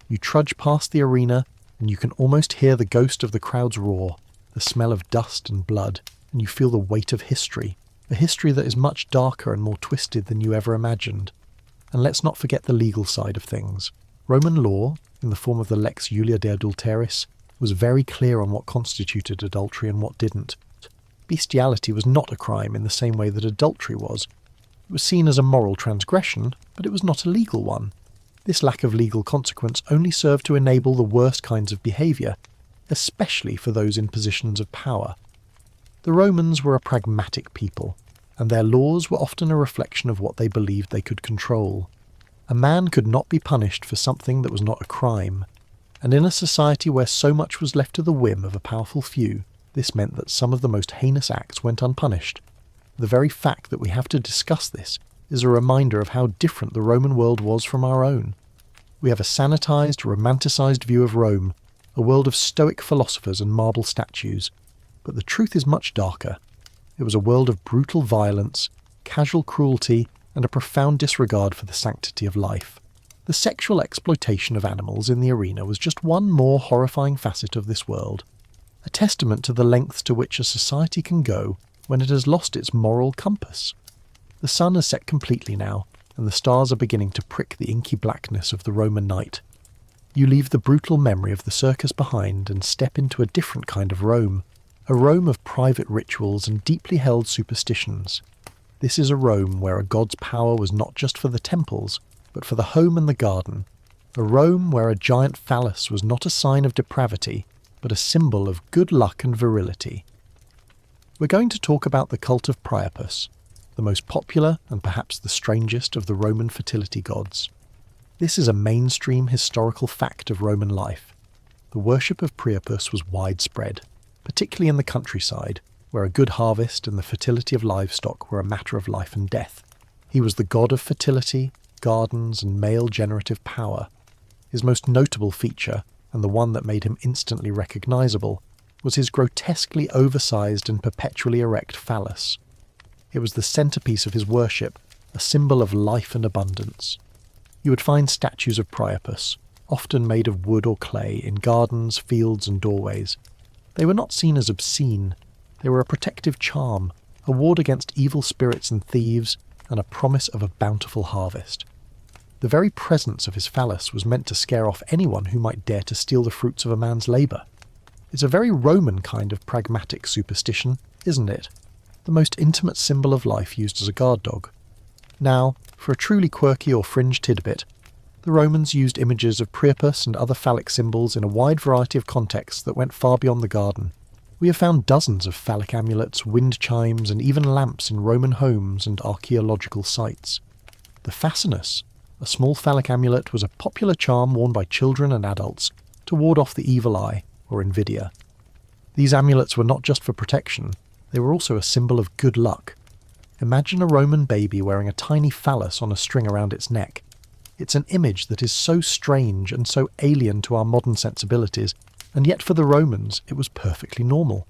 You trudge past the arena, and you can almost hear the ghost of the crowd's roar, the smell of dust and blood, and you feel the weight of history, a history that is much darker and more twisted than you ever imagined. And let's not forget the legal side of things. Roman law, in the form of the Lex Julia de Adulteris, was very clear on what constituted adultery and what didn't. Bestiality was not a crime in the same way that adultery was. It was seen as a moral transgression, but it was not a legal one. This lack of legal consequence only served to enable the worst kinds of behaviour, especially for those in positions of power. The Romans were a pragmatic people, and their laws were often a reflection of what they believed they could control. A man could not be punished for something that was not a crime, and in a society where so much was left to the whim of a powerful few, this meant that some of the most heinous acts went unpunished. The very fact that we have to discuss this is a reminder of how different the Roman world was from our own. We have a sanitized, romanticized view of Rome, a world of stoic philosophers and marble statues, but the truth is much darker. It was a world of brutal violence, casual cruelty, and a profound disregard for the sanctity of life. The sexual exploitation of animals in the arena was just one more horrifying facet of this world, a testament to the lengths to which a society can go when it has lost its moral compass. The sun has set completely now, and the stars are beginning to prick the inky blackness of the Roman night. You leave the brutal memory of the circus behind and step into a different kind of Rome, a Rome of private rituals and deeply held superstitions. This is a Rome where a god's power was not just for the temples, but for the home and the garden, a Rome where a giant phallus was not a sign of depravity, but a symbol of good luck and virility. We're going to talk about the cult of Priapus, the most popular and perhaps the strangest of the Roman fertility gods. This is a mainstream historical fact of Roman life. The worship of Priapus was widespread, particularly in the countryside, where a good harvest and the fertility of livestock were a matter of life and death. He was the god of fertility, gardens, and male generative power. His most notable feature, and the one that made him instantly recognizable, was his grotesquely oversized and perpetually erect phallus. It was the centerpiece of his worship, a symbol of life and abundance. You would find statues of Priapus, often made of wood or clay, in gardens, fields, and doorways. They were not seen as obscene. They were a protective charm, a ward against evil spirits and thieves, and a promise of a bountiful harvest. The very presence of his phallus was meant to scare off anyone who might dare to steal the fruits of a man's labour. It's a very Roman kind of pragmatic superstition, isn't it? The most intimate symbol of life used as a guard dog. Now, for a truly quirky or fringe tidbit, the Romans used images of Priapus and other phallic symbols in a wide variety of contexts that went far beyond the garden. We have found dozens of phallic amulets, wind chimes, and even lamps in Roman homes and archaeological sites. The fascinus, a small phallic amulet, was a popular charm worn by children and adults to ward off the evil eye, or invidia. These amulets were not just for protection, they were also a symbol of good luck. Imagine a Roman baby wearing a tiny phallus on a string around its neck. It's an image that is so strange and so alien to our modern sensibilities, and yet for the Romans it was perfectly normal.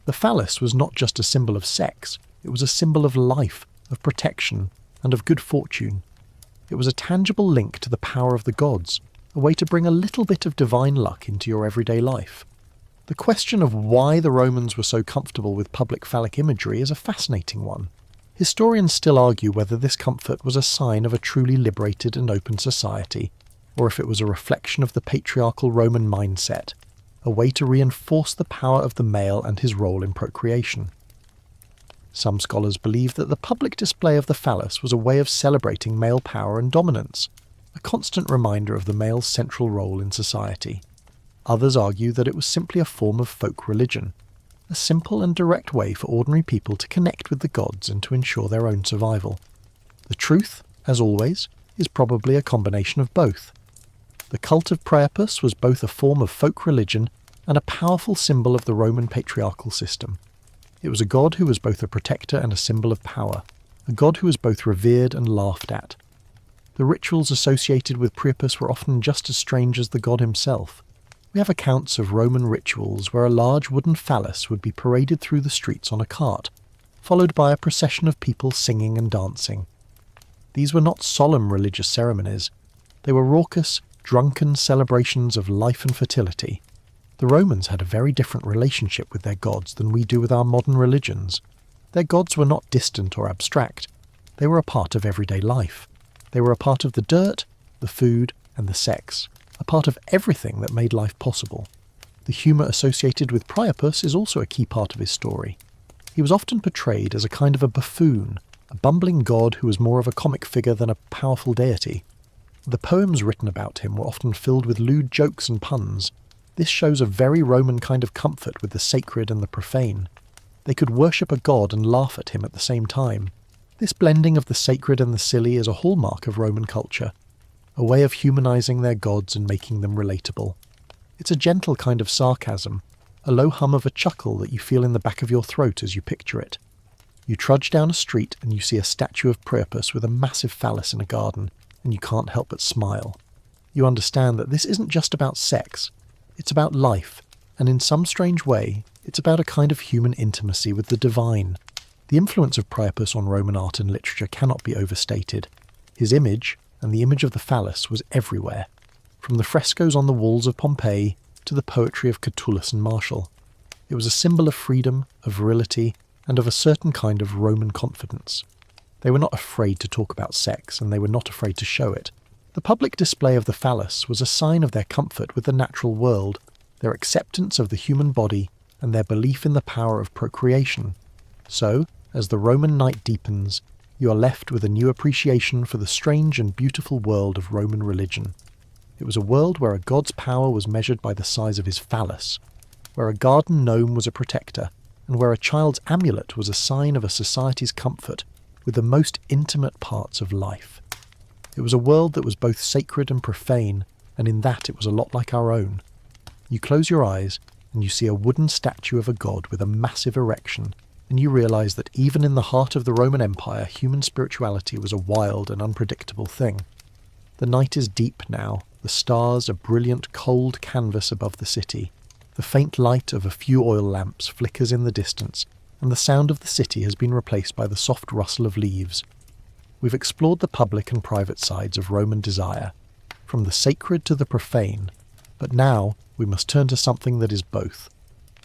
The phallus was not just a symbol of sex, it was a symbol of life, of protection, and of good fortune. It was a tangible link to the power of the gods, a way to bring a little bit of divine luck into your everyday life. The question of why the Romans were so comfortable with public phallic imagery is a fascinating one. Historians still argue whether this comfort was a sign of a truly liberated and open society, or if it was a reflection of the patriarchal Roman mindset, a way to reinforce the power of the male and his role in procreation. Some scholars believe that the public display of the phallus was a way of celebrating male power and dominance, a constant reminder of the male's central role in society. Others argue that it was simply a form of folk religion, a simple and direct way for ordinary people to connect with the gods and to ensure their own survival. The truth, as always, is probably a combination of both. The cult of Priapus was both a form of folk religion and a powerful symbol of the Roman patriarchal system. It was a god who was both a protector and a symbol of power, a god who was both revered and laughed at. The rituals associated with Priapus were often just as strange as the god himself. We have accounts of Roman rituals where a large wooden phallus would be paraded through the streets on a cart, followed by a procession of people singing and dancing. These were not solemn religious ceremonies. They were raucous, drunken celebrations of life and fertility. The Romans had a very different relationship with their gods than we do with our modern religions. Their gods were not distant or abstract. They were a part of everyday life. They were a part of the dirt, the food, and the sex, a part of everything that made life possible. The humour associated with Priapus is also a key part of his story. He was often portrayed as a kind of a buffoon, a bumbling god who was more of a comic figure than a powerful deity. The poems written about him were often filled with lewd jokes and puns. This shows a very Roman kind of comfort with the sacred and the profane. They could worship a god and laugh at him at the same time. This blending of the sacred and the silly is a hallmark of Roman culture, a way of humanizing their gods and making them relatable. It's a gentle kind of sarcasm, a low hum of a chuckle that you feel in the back of your throat as you picture it. You trudge down a street and you see a statue of Priapus with a massive phallus in a garden, and you can't help but smile. You understand that this isn't just about sex, it's about life, and in some strange way, it's about a kind of human intimacy with the divine. The influence of Priapus on Roman art and literature cannot be overstated. His image, and the image of the phallus, was everywhere, from the frescoes on the walls of Pompeii to the poetry of Catullus and Martial. It was a symbol of freedom, of virility, and of a certain kind of Roman confidence. They were not afraid to talk about sex, and they were not afraid to show it. The public display of the phallus was a sign of their comfort with the natural world, their acceptance of the human body, and their belief in the power of procreation. So, as the Roman night deepens, you are left with a new appreciation for the strange and beautiful world of Roman religion. It was a world where a god's power was measured by the size of his phallus, where a garden gnome was a protector, and where a child's amulet was a sign of a society's comfort with the most intimate parts of life. It was a world that was both sacred and profane, and in that it was a lot like our own. You close your eyes, and you see a wooden statue of a god with a massive erection, and you realise that even in the heart of the Roman Empire, human spirituality was a wild and unpredictable thing. The night is deep now, the stars a brilliant cold canvas above the city, the faint light of a few oil lamps flickers in the distance, and the sound of the city has been replaced by the soft rustle of leaves. We've explored the public and private sides of Roman desire, from the sacred to the profane, but now we must turn to something that is both.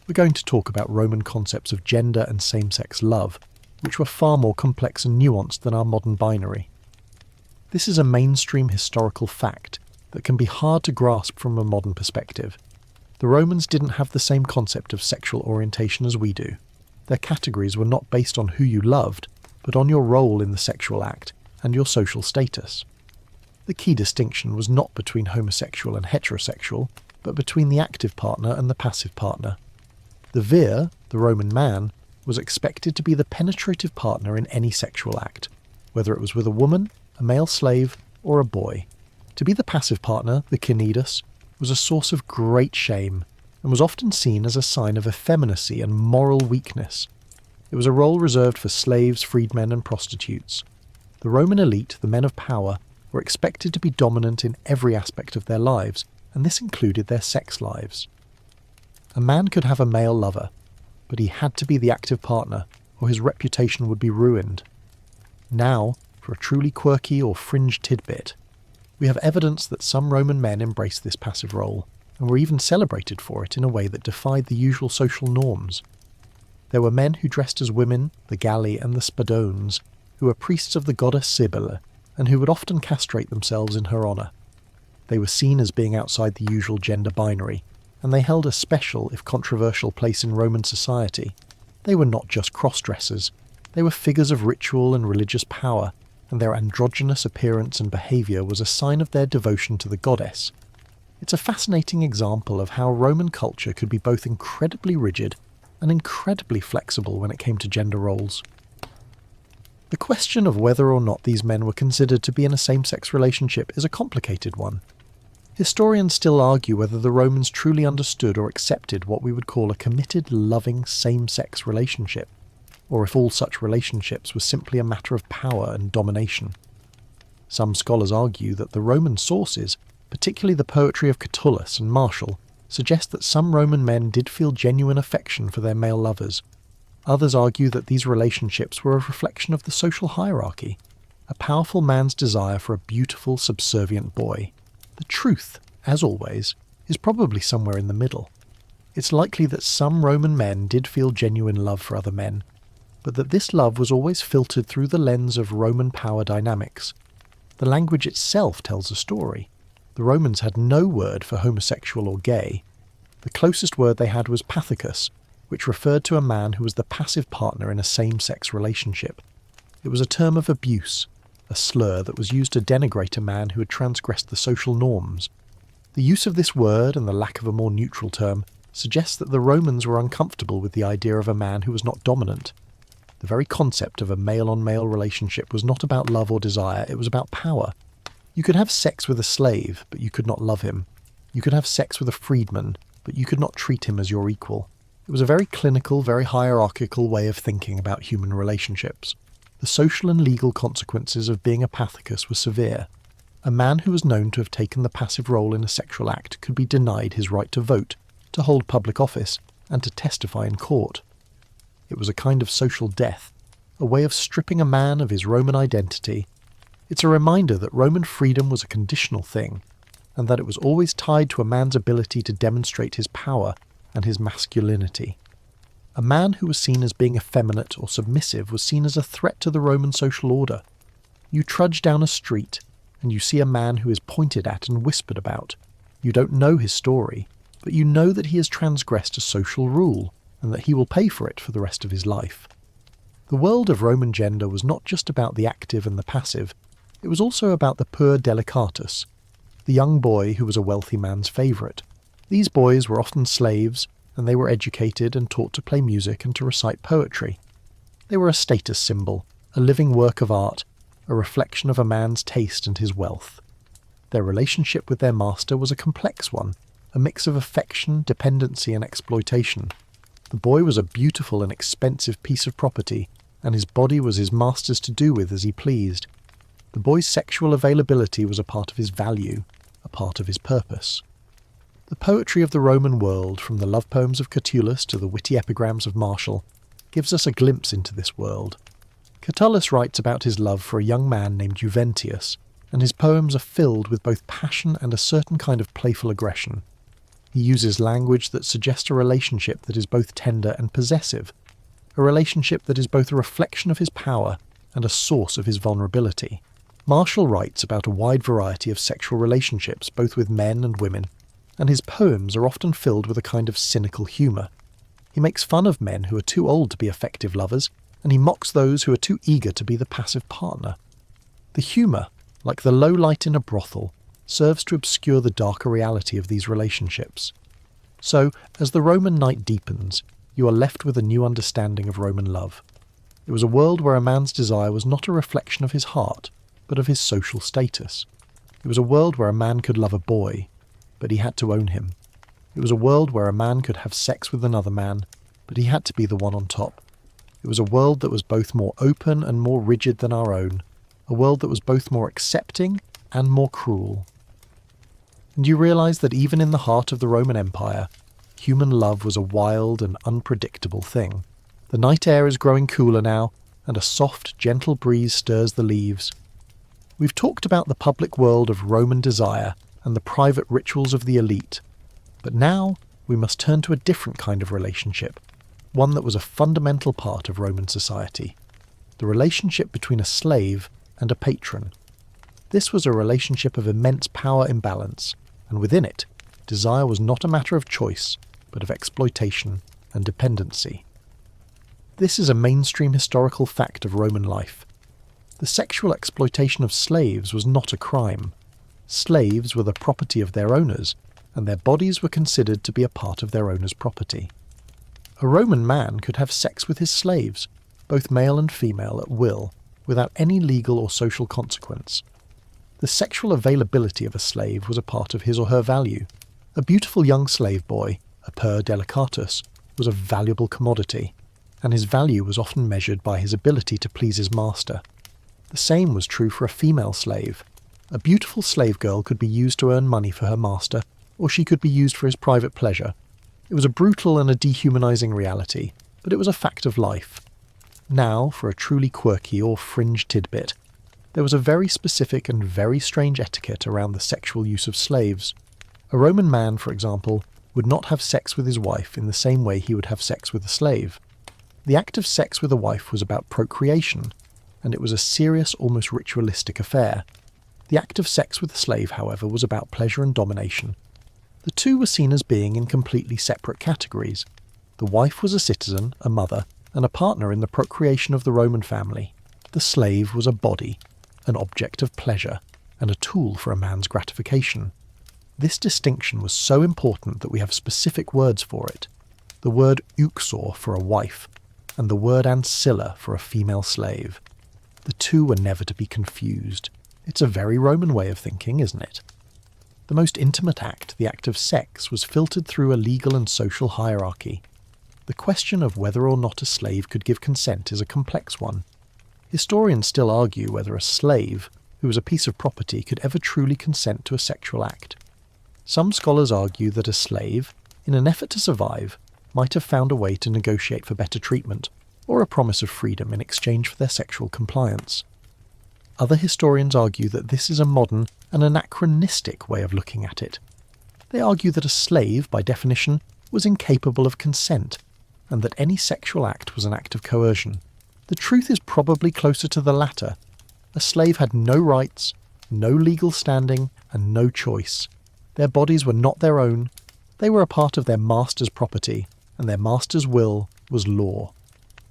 We're going to talk about Roman concepts of gender and same-sex love, which were far more complex and nuanced than our modern binary. This is a mainstream historical fact that can be hard to grasp from a modern perspective. The Romans didn't have the same concept of sexual orientation as we do. Their categories were not based on who you loved, but on your role in the sexual act and your social status. The key distinction was not between homosexual and heterosexual, but between the active partner and the passive partner. The vir, the Roman man, was expected to be the penetrative partner in any sexual act, whether it was with a woman, a male slave, or a boy. To be the passive partner, the cnidus, was a source of great shame, and was often seen as a sign of effeminacy and moral weakness. It was a role reserved for slaves, freedmen, and prostitutes. The Roman elite, the men of power, were expected to be dominant in every aspect of their lives, and this included their sex lives. A man could have a male lover, but he had to be the active partner, or his reputation would be ruined. Now, for a truly quirky or fringe tidbit, we have evidence that some Roman men embraced this passive role, and were even celebrated for it in a way that defied the usual social norms. There were men who dressed as women, the Galli and the Spadones, who were priests of the goddess Cybele, and who would often castrate themselves in her honour. They were seen as being outside the usual gender binary, and they held a special, if controversial, place in Roman society. They were not just cross-dressers, they were figures of ritual and religious power, and their androgynous appearance and behaviour was a sign of their devotion to the goddess. It's a fascinating example of how Roman culture could be both incredibly rigid and incredibly flexible when it came to gender roles. The question of whether or not these men were considered to be in a same-sex relationship is a complicated one. Historians still argue whether the Romans truly understood or accepted what we would call a committed, loving, same-sex relationship, or if all such relationships were simply a matter of power and domination. Some scholars argue that the Roman sources, particularly the poetry of Catullus and Martial, suggest that some Roman men did feel genuine affection for their male lovers. Others argue that these relationships were a reflection of the social hierarchy, a powerful man's desire for a beautiful, subservient boy. The truth, as always, is probably somewhere in the middle. It's likely that some Roman men did feel genuine love for other men, but that this love was always filtered through the lens of Roman power dynamics. The language itself tells a story. The Romans had no word for homosexual or gay. The closest word they had was pathicus, which referred to a man who was the passive partner in a same-sex relationship. It was a term of abuse, a slur that was used to denigrate a man who had transgressed the social norms. The use of this word and the lack of a more neutral term suggests that the Romans were uncomfortable with the idea of a man who was not dominant. The very concept of a male-on-male relationship was not about love or desire, it was about power. You could have sex with a slave, but you could not love him. You could have sex with a freedman, but you could not treat him as your equal. It was a very clinical, very hierarchical way of thinking about human relationships. The social and legal consequences of being a pathicus were severe. A man who was known to have taken the passive role in a sexual act could be denied his right to vote, to hold public office, and to testify in court. It was a kind of social death, a way of stripping a man of his Roman identity. It's a reminder that Roman freedom was a conditional thing, and that it was always tied to a man's ability to demonstrate his power and his masculinity. A man who was seen as being effeminate or submissive was seen as a threat to the Roman social order. You trudge down a street, and you see a man who is pointed at and whispered about. You don't know his story, but you know that he has transgressed a social rule, and that he will pay for it for the rest of his life. The world of Roman gender was not just about the active and the passive, it was also about the puer delicatus, the young boy who was a wealthy man's favourite. These boys were often slaves, and they were educated and taught to play music and to recite poetry. They were a status symbol, a living work of art, a reflection of a man's taste and his wealth. Their relationship with their master was a complex one, a mix of affection, dependency and exploitation. The boy was a beautiful and expensive piece of property, and his body was his master's to do with as he pleased. The boy's sexual availability was a part of his value, a part of his purpose. The poetry of the Roman world, from the love poems of Catullus to the witty epigrams of Martial, gives us a glimpse into this world. Catullus writes about his love for a young man named Juventius, and his poems are filled with both passion and a certain kind of playful aggression. He uses language that suggests a relationship that is both tender and possessive, a relationship that is both a reflection of his power and a source of his vulnerability. Martial writes about a wide variety of sexual relationships, both with men and women, and his poems are often filled with a kind of cynical humour. He makes fun of men who are too old to be effective lovers, and he mocks those who are too eager to be the passive partner. The humour, like the low light in a brothel, serves to obscure the darker reality of these relationships. So, as the Roman night deepens, you are left with a new understanding of Roman love. It was a world where a man's desire was not a reflection of his heart, but of his social status. It was a world where a man could love a boy, but he had to own him. It was a world where a man could have sex with another man, but he had to be the one on top. It was a world that was both more open and more rigid than our own, a world that was both more accepting and more cruel. And you realise that even in the heart of the Roman Empire, human love was a wild and unpredictable thing. The night air is growing cooler now, and a soft, gentle breeze stirs the leaves. We've talked about the public world of Roman desire and the private rituals of the elite, but now we must turn to a different kind of relationship, one that was a fundamental part of Roman society, the relationship between a slave and a patron. This was a relationship of immense power imbalance, and within it, desire was not a matter of choice, but of exploitation and dependency. This is a mainstream historical fact of Roman life. The sexual exploitation of slaves was not a crime. Slaves were the property of their owners, and their bodies were considered to be a part of their owner's property. A Roman man could have sex with his slaves, both male and female, at will, without any legal or social consequence. The sexual availability of a slave was a part of his or her value. A beautiful young slave boy, a per delicatus, was a valuable commodity, and his value was often measured by his ability to please his master. The same was true for a female slave. A beautiful slave girl could be used to earn money for her master, or she could be used for his private pleasure. It was a brutal and a dehumanizing reality, but it was a fact of life. Now, for a truly quirky or fringe tidbit, there was a very specific and very strange etiquette around the sexual use of slaves. A Roman man, for example, would not have sex with his wife in the same way he would have sex with a slave. The act of sex with a wife was about procreation, and it was a serious, almost ritualistic affair. The act of sex with a slave, however, was about pleasure and domination. The two were seen as being in completely separate categories. The wife was a citizen, a mother, and a partner in the procreation of the Roman family. The slave was a body, an object of pleasure, and a tool for a man's gratification. This distinction was so important that we have specific words for it. The word uxor for a wife, and the word ancilla for a female slave. The two were never to be confused. It's a very Roman way of thinking, isn't it? The most intimate act, the act of sex, was filtered through a legal and social hierarchy. The question of whether or not a slave could give consent is a complex one. Historians still argue whether a slave, who was a piece of property, could ever truly consent to a sexual act. Some scholars argue that a slave, in an effort to survive, might have found a way to negotiate for better treatment, or a promise of freedom in exchange for their sexual compliance. Other historians argue that this is a modern and anachronistic way of looking at it. They argue that a slave, by definition, was incapable of consent, and that any sexual act was an act of coercion. The truth is probably closer to the latter. A slave had no rights, no legal standing, and no choice. Their bodies were not their own. They were a part of their master's property, and their master's will was law.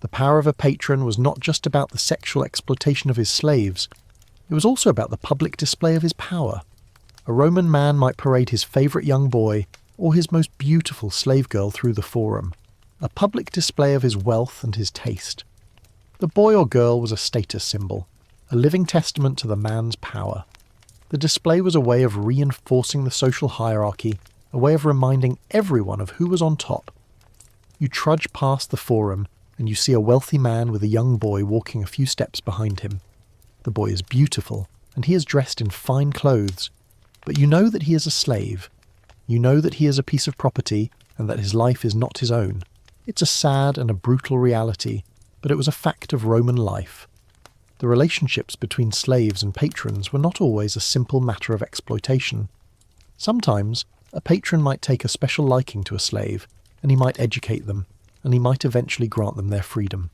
The power of a patron was not just about the sexual exploitation of his slaves. It was also about the public display of his power. A Roman man might parade his favourite young boy or his most beautiful slave girl through the forum, a public display of his wealth and his taste. The boy or girl was a status symbol, a living testament to the man's power. The display was a way of reinforcing the social hierarchy, a way of reminding everyone of who was on top. You trudge past the forum and you see a wealthy man with a young boy walking a few steps behind him. The boy is beautiful and he is dressed in fine clothes, but you know that he is a slave. You know that he is a piece of property and that his life is not his own. It's a sad and a brutal reality, but it was a fact of Roman life. The relationships between slaves and patrons were not always a simple matter of exploitation. Sometimes, a patron might take a special liking to a slave, and he might educate them, and he might eventually grant them their freedom.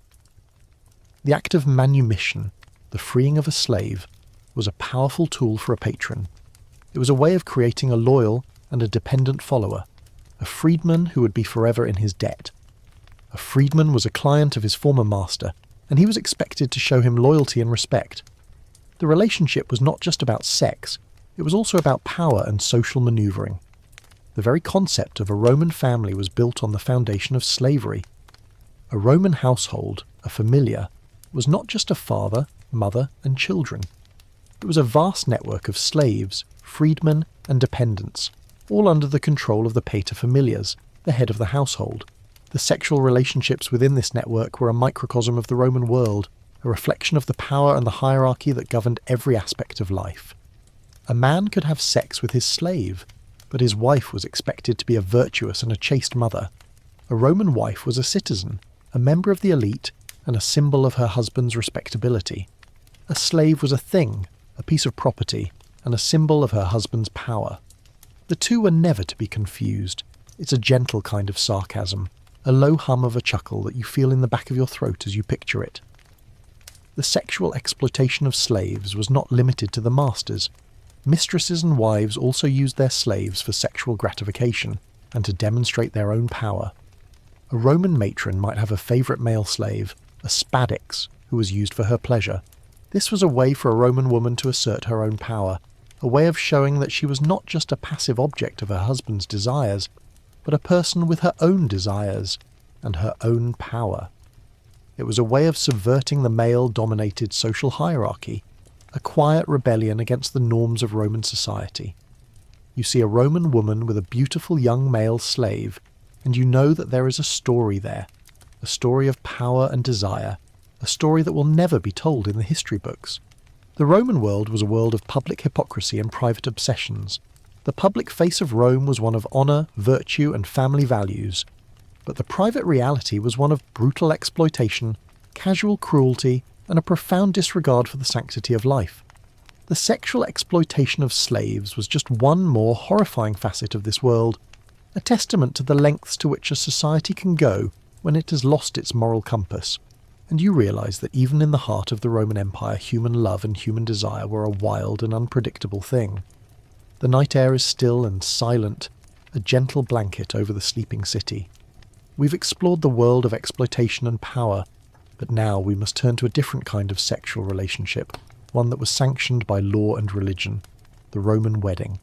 The act of manumission, the freeing of a slave, was a powerful tool for a patron. It was a way of creating a loyal and a dependent follower, a freedman who would be forever in his debt. A freedman was a client of his former master, and he was expected to show him loyalty and respect. The relationship was not just about sex, it was also about power and social manoeuvring. The very concept of a Roman family was built on the foundation of slavery. A Roman household, a familia, was not just a father, mother, and children. It was a vast network of slaves, freedmen, and dependents, all under the control of the paterfamilias, the head of the household. The sexual relationships within this network were a microcosm of the Roman world, a reflection of the power and the hierarchy that governed every aspect of life. A man could have sex with his slave, but his wife was expected to be a virtuous and a chaste mother. A Roman wife was a citizen, a member of the elite, and a symbol of her husband's respectability. A slave was a thing, a piece of property, and a symbol of her husband's power. The two were never to be confused. It's a gentle kind of sarcasm, a low hum of a chuckle that you feel in the back of your throat as you picture it. The sexual exploitation of slaves was not limited to the masters. Mistresses and wives also used their slaves for sexual gratification and to demonstrate their own power. A Roman matron might have a favourite male slave, a spadix, who was used for her pleasure. This was a way for a Roman woman to assert her own power, a way of showing that she was not just a passive object of her husband's desires, but a person with her own desires and her own power. It was a way of subverting the male-dominated social hierarchy, a quiet rebellion against the norms of Roman society. You see a Roman woman with a beautiful young male slave, and you know that there is a story there, a story of power and desire, a story that will never be told in the history books. The Roman world was a world of public hypocrisy and private obsessions. The public face of Rome was one of honour, virtue, and family values, but the private reality was one of brutal exploitation, casual cruelty, and a profound disregard for the sanctity of life. The sexual exploitation of slaves was just one more horrifying facet of this world, a testament to the lengths to which a society can go when it has lost its moral compass. And you realise that even in the heart of the Roman Empire, human love and human desire were a wild and unpredictable thing. The night air is still and silent, a gentle blanket over the sleeping city. We've explored the world of exploitation and power, but now we must turn to a different kind of sexual relationship, one that was sanctioned by law and religion, the Roman wedding.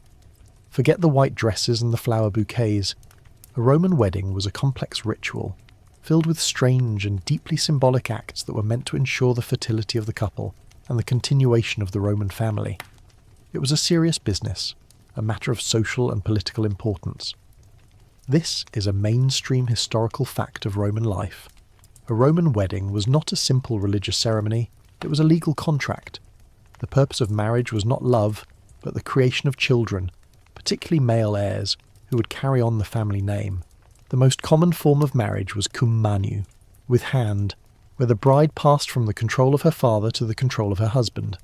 Forget the white dresses and the flower bouquets. A Roman wedding was a complex ritual, filled with strange and deeply symbolic acts that were meant to ensure the fertility of the couple and the continuation of the Roman family. It was a serious business, a matter of social and political importance. This is a mainstream historical fact of Roman life. A Roman wedding was not a simple religious ceremony, it was a legal contract. The purpose of marriage was not love, but the creation of children, particularly male heirs, who would carry on the family name. The most common form of marriage was cum manu, with hand, where the bride passed from the control of her father to the control of her husband.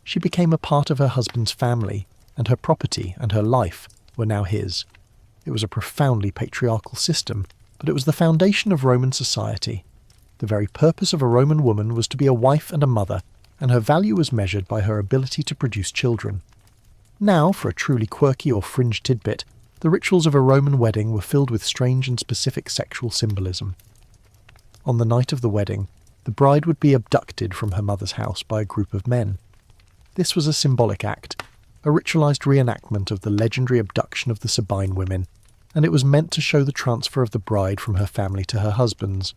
She became a part of her husband's family, and her property and her life were now his. It was a profoundly patriarchal system, but it was the foundation of Roman society. The very purpose of a Roman woman was to be a wife and a mother, and her value was measured by her ability to produce children. Now, for a truly quirky or fringe tidbit, the rituals of a Roman wedding were filled with strange and specific sexual symbolism. On the night of the wedding, the bride would be abducted from her mother's house by a group of men. This was a symbolic act, a ritualized reenactment of the legendary abduction of the Sabine women, and it was meant to show the transfer of the bride from her family to her husband's.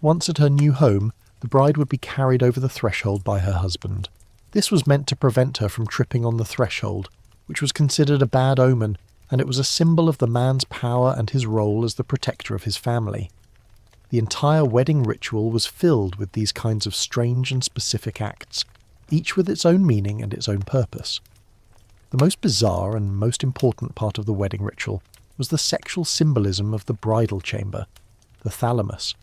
Once at her new home, the bride would be carried over the threshold by her husband. This was meant to prevent her from tripping on the threshold, which was considered a bad omen, and it was a symbol of the man's power and his role as the protector of his family. The entire wedding ritual was filled with these kinds of strange and specific acts, each with its own meaning and its own purpose. The most bizarre and most important part of the wedding ritual was the sexual symbolism of the bridal chamber, the thalamus.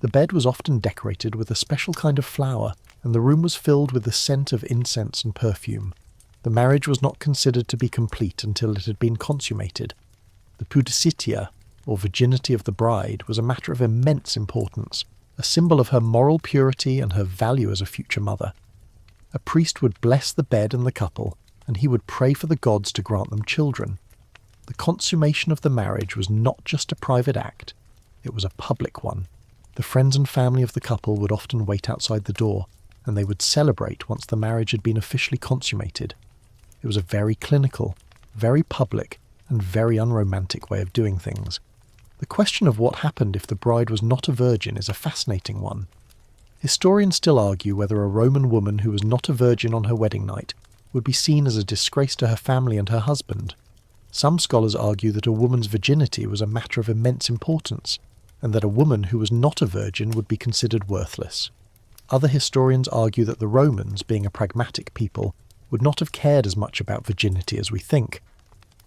The bed was often decorated with a special kind of flower, and the room was filled with the scent of incense and perfume. The marriage was not considered to be complete until it had been consummated. The pudicitia, or virginity of the bride, was a matter of immense importance, a symbol of her moral purity and her value as a future mother. A priest would bless the bed and the couple, and he would pray for the gods to grant them children. The consummation of the marriage was not just a private act, it was a public one. The friends and family of the couple would often wait outside the door, and they would celebrate once the marriage had been officially consummated. It was a very clinical, very public, and very unromantic way of doing things. The question of what happened if the bride was not a virgin is a fascinating one. Historians still argue whether a Roman woman who was not a virgin on her wedding night would be seen as a disgrace to her family and her husband. Some scholars argue that a woman's virginity was a matter of immense importance, and that a woman who was not a virgin would be considered worthless. Other historians argue that the Romans, being a pragmatic people, would not have cared as much about virginity as we think.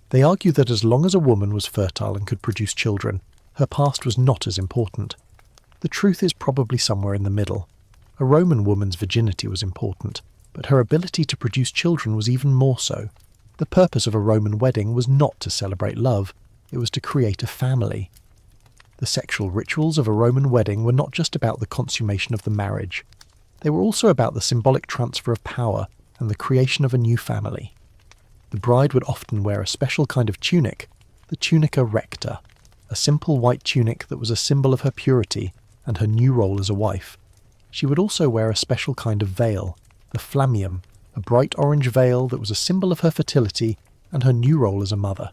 They argue that as long as a woman was fertile and could produce children, her past was not as important. The truth is probably somewhere in the middle. A Roman woman's virginity was important, but her ability to produce children was even more so. The purpose of a Roman wedding was not to celebrate love, it was to create a family. The sexual rituals of a Roman wedding were not just about the consummation of the marriage. They were also about the symbolic transfer of power and the creation of a new family. The bride would often wear a special kind of tunic, the tunica recta, a simple white tunic that was a symbol of her purity and her new role as a wife. She would also wear a special kind of veil, the flammium, a bright orange veil that was a symbol of her fertility and her new role as a mother.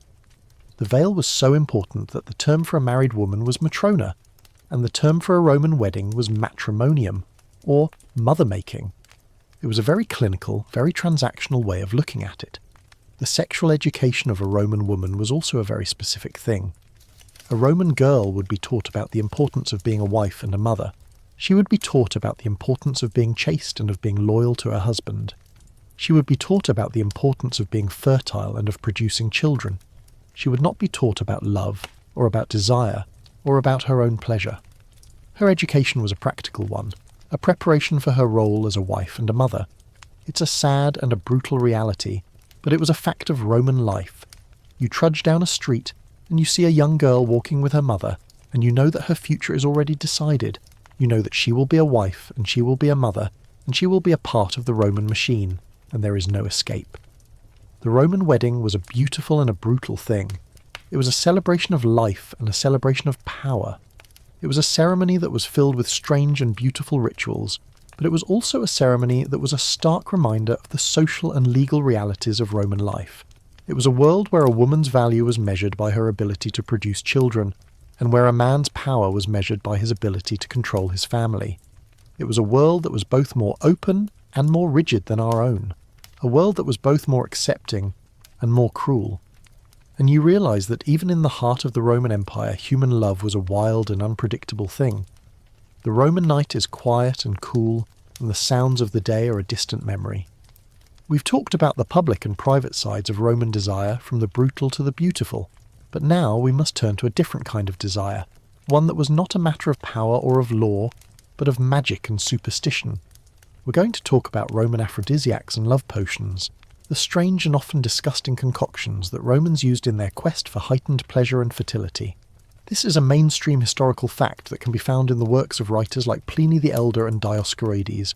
The veil was so important that the term for a married woman was matrona, and the term for a Roman wedding was matrimonium, or mother-making. It was a very clinical, very transactional way of looking at it. The sexual education of a Roman woman was also a very specific thing. A Roman girl would be taught about the importance of being a wife and a mother. She would be taught about the importance of being chaste and of being loyal to her husband. She would be taught about the importance of being fertile and of producing children. She would not be taught about love, or about desire, or about her own pleasure. Her education was a practical one, a preparation for her role as a wife and a mother. It's a sad and a brutal reality, but it was a fact of Roman life. You trudge down a street, and you see a young girl walking with her mother, and you know that her future is already decided. You know that she will be a wife, and she will be a mother, and she will be a part of the Roman machine, and there is no escape. The Roman wedding was a beautiful and a brutal thing. It was a celebration of life and a celebration of power. It was a ceremony that was filled with strange and beautiful rituals, but it was also a ceremony that was a stark reminder of the social and legal realities of Roman life. It was a world where a woman's value was measured by her ability to produce children, and where a man's power was measured by his ability to control his family. It was a world that was both more open and more rigid than our own, a world that was both more accepting and more cruel. And you realise that even in the heart of the Roman Empire, human love was a wild and unpredictable thing. The Roman night is quiet and cool, and the sounds of the day are a distant memory. We've talked about the public and private sides of Roman desire, from the brutal to the beautiful, but now we must turn to a different kind of desire, one that was not a matter of power or of law, but of magic and superstition. We're going to talk about Roman aphrodisiacs and love potions, the strange and often disgusting concoctions that Romans used in their quest for heightened pleasure and fertility. This is a mainstream historical fact that can be found in the works of writers like Pliny the Elder and Dioscorides.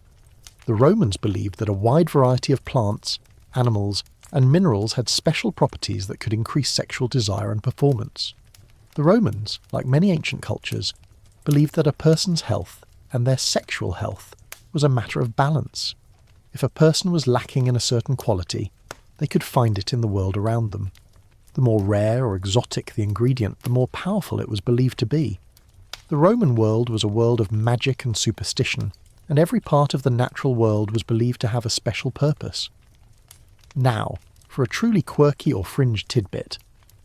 The Romans believed that a wide variety of plants, animals, and minerals had special properties that could increase sexual desire and performance. The Romans, like many ancient cultures, believed that a person's health, and their sexual health, was a matter of balance. If a person was lacking in a certain quality, they could find it in the world around them. The more rare or exotic the ingredient, the more powerful it was believed to be. The Roman world was a world of magic and superstition, and every part of the natural world was believed to have a special purpose. Now, for a truly quirky or fringe tidbit,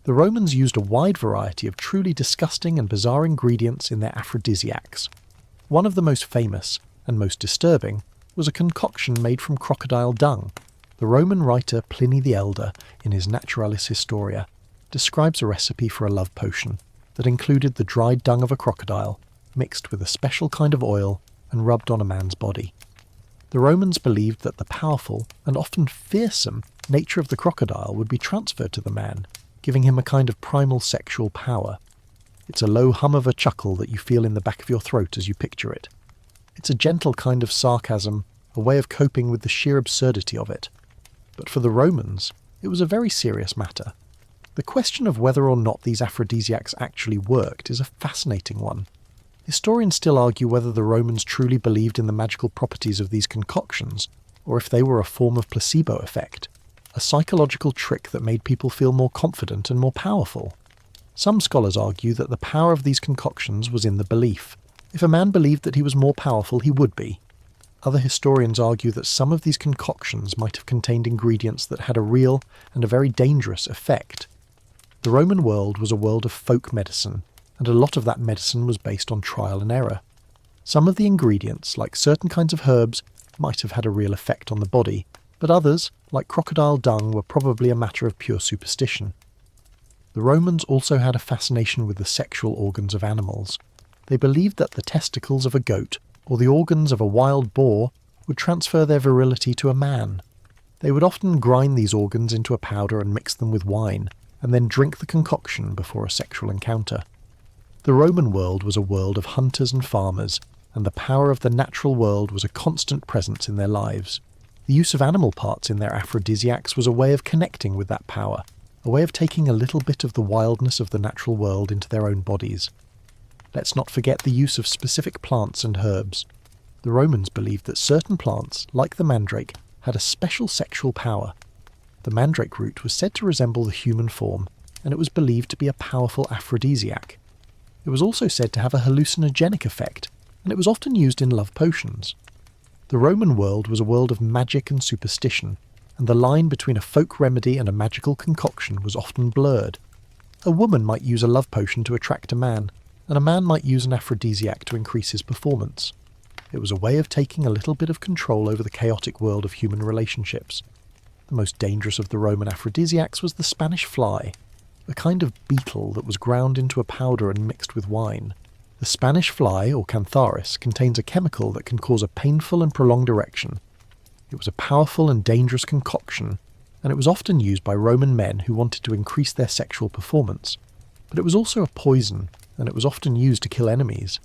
The Romans used a wide variety of truly disgusting and bizarre ingredients in their aphrodisiacs. One of the most famous, and most disturbing, was a concoction made from crocodile dung. The Roman writer Pliny the Elder, in his Naturalis Historia, describes a recipe for a love potion that included the dried dung of a crocodile, mixed with a special kind of oil and rubbed on a man's body. The Romans believed that the powerful, and often fearsome, nature of the crocodile would be transferred to the man, giving him a kind of primal sexual power. It's a low hum of a chuckle that you feel in the back of your throat as you picture it. It's a gentle kind of sarcasm, a way of coping with the sheer absurdity of it. But for the Romans, it was a very serious matter. The question of whether or not these aphrodisiacs actually worked is a fascinating one. Historians still argue whether the Romans truly believed in the magical properties of these concoctions, or if they were a form of placebo effect, a psychological trick that made people feel more confident and more powerful. Some scholars argue that the power of these concoctions was in the belief. If a man believed that he was more powerful, he would be. Other historians argue that some of these concoctions might have contained ingredients that had a real and a very dangerous effect. The Roman world was a world of folk medicine, and a lot of that medicine was based on trial and error. Some of the ingredients, like certain kinds of herbs, might have had a real effect on the body, but others, like crocodile dung, were probably a matter of pure superstition. The Romans also had a fascination with the sexual organs of animals. They believed that the testicles of a goat or the organs of a wild boar would transfer their virility to a man. They would often grind these organs into a powder and mix them with wine, and then drink the concoction before a sexual encounter. The Roman world was a world of hunters and farmers, and the power of the natural world was a constant presence in their lives. The use of animal parts in their aphrodisiacs was a way of connecting with that power, a way of taking a little bit of the wildness of the natural world into their own bodies. Let's not forget the use of specific plants and herbs. The Romans believed that certain plants, like the mandrake, had a special sexual power. The mandrake root was said to resemble the human form, and it was believed to be a powerful aphrodisiac. It was also said to have a hallucinogenic effect, and it was often used in love potions. The Roman world was a world of magic and superstition, and the line between a folk remedy and a magical concoction was often blurred. A woman might use a love potion to attract a man, and a man might use an aphrodisiac to increase his performance. It was a way of taking a little bit of control over the chaotic world of human relationships. The most dangerous of the Roman aphrodisiacs was the Spanish fly, a kind of beetle that was ground into a powder and mixed with wine. The Spanish fly, or cantharis, contains a chemical that can cause a painful and prolonged erection. It was a powerful and dangerous concoction, and it was often used by Roman men who wanted to increase their sexual performance. But it was also a poison, and it was often used to kill enemies.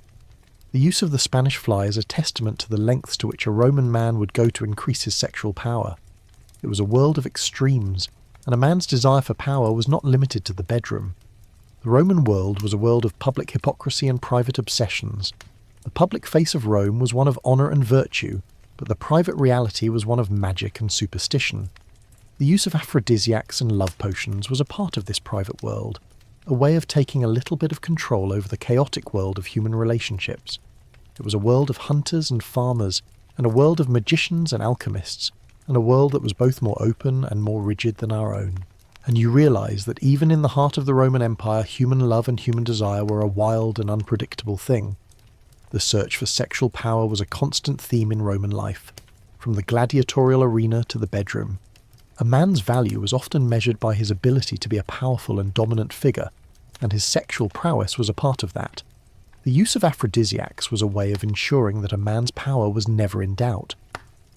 The use of the Spanish fly is a testament to the lengths to which a Roman man would go to increase his sexual power. It was a world of extremes, and a man's desire for power was not limited to the bedroom. The Roman world was a world of public hypocrisy and private obsessions. The public face of Rome was one of honour and virtue, but the private reality was one of magic and superstition. The use of aphrodisiacs and love potions was a part of this private world, a way of taking a little bit of control over the chaotic world of human relationships. It was a world of hunters and farmers, and a world of magicians and alchemists, and a world that was both more open and more rigid than our own. And you realise that even in the heart of the Roman Empire, human love and human desire were a wild and unpredictable thing. The search for sexual power was a constant theme in Roman life, from the gladiatorial arena to the bedroom. A man's value was often measured by his ability to be a powerful and dominant figure, and his sexual prowess was a part of that. The use of aphrodisiacs was a way of ensuring that a man's power was never in doubt.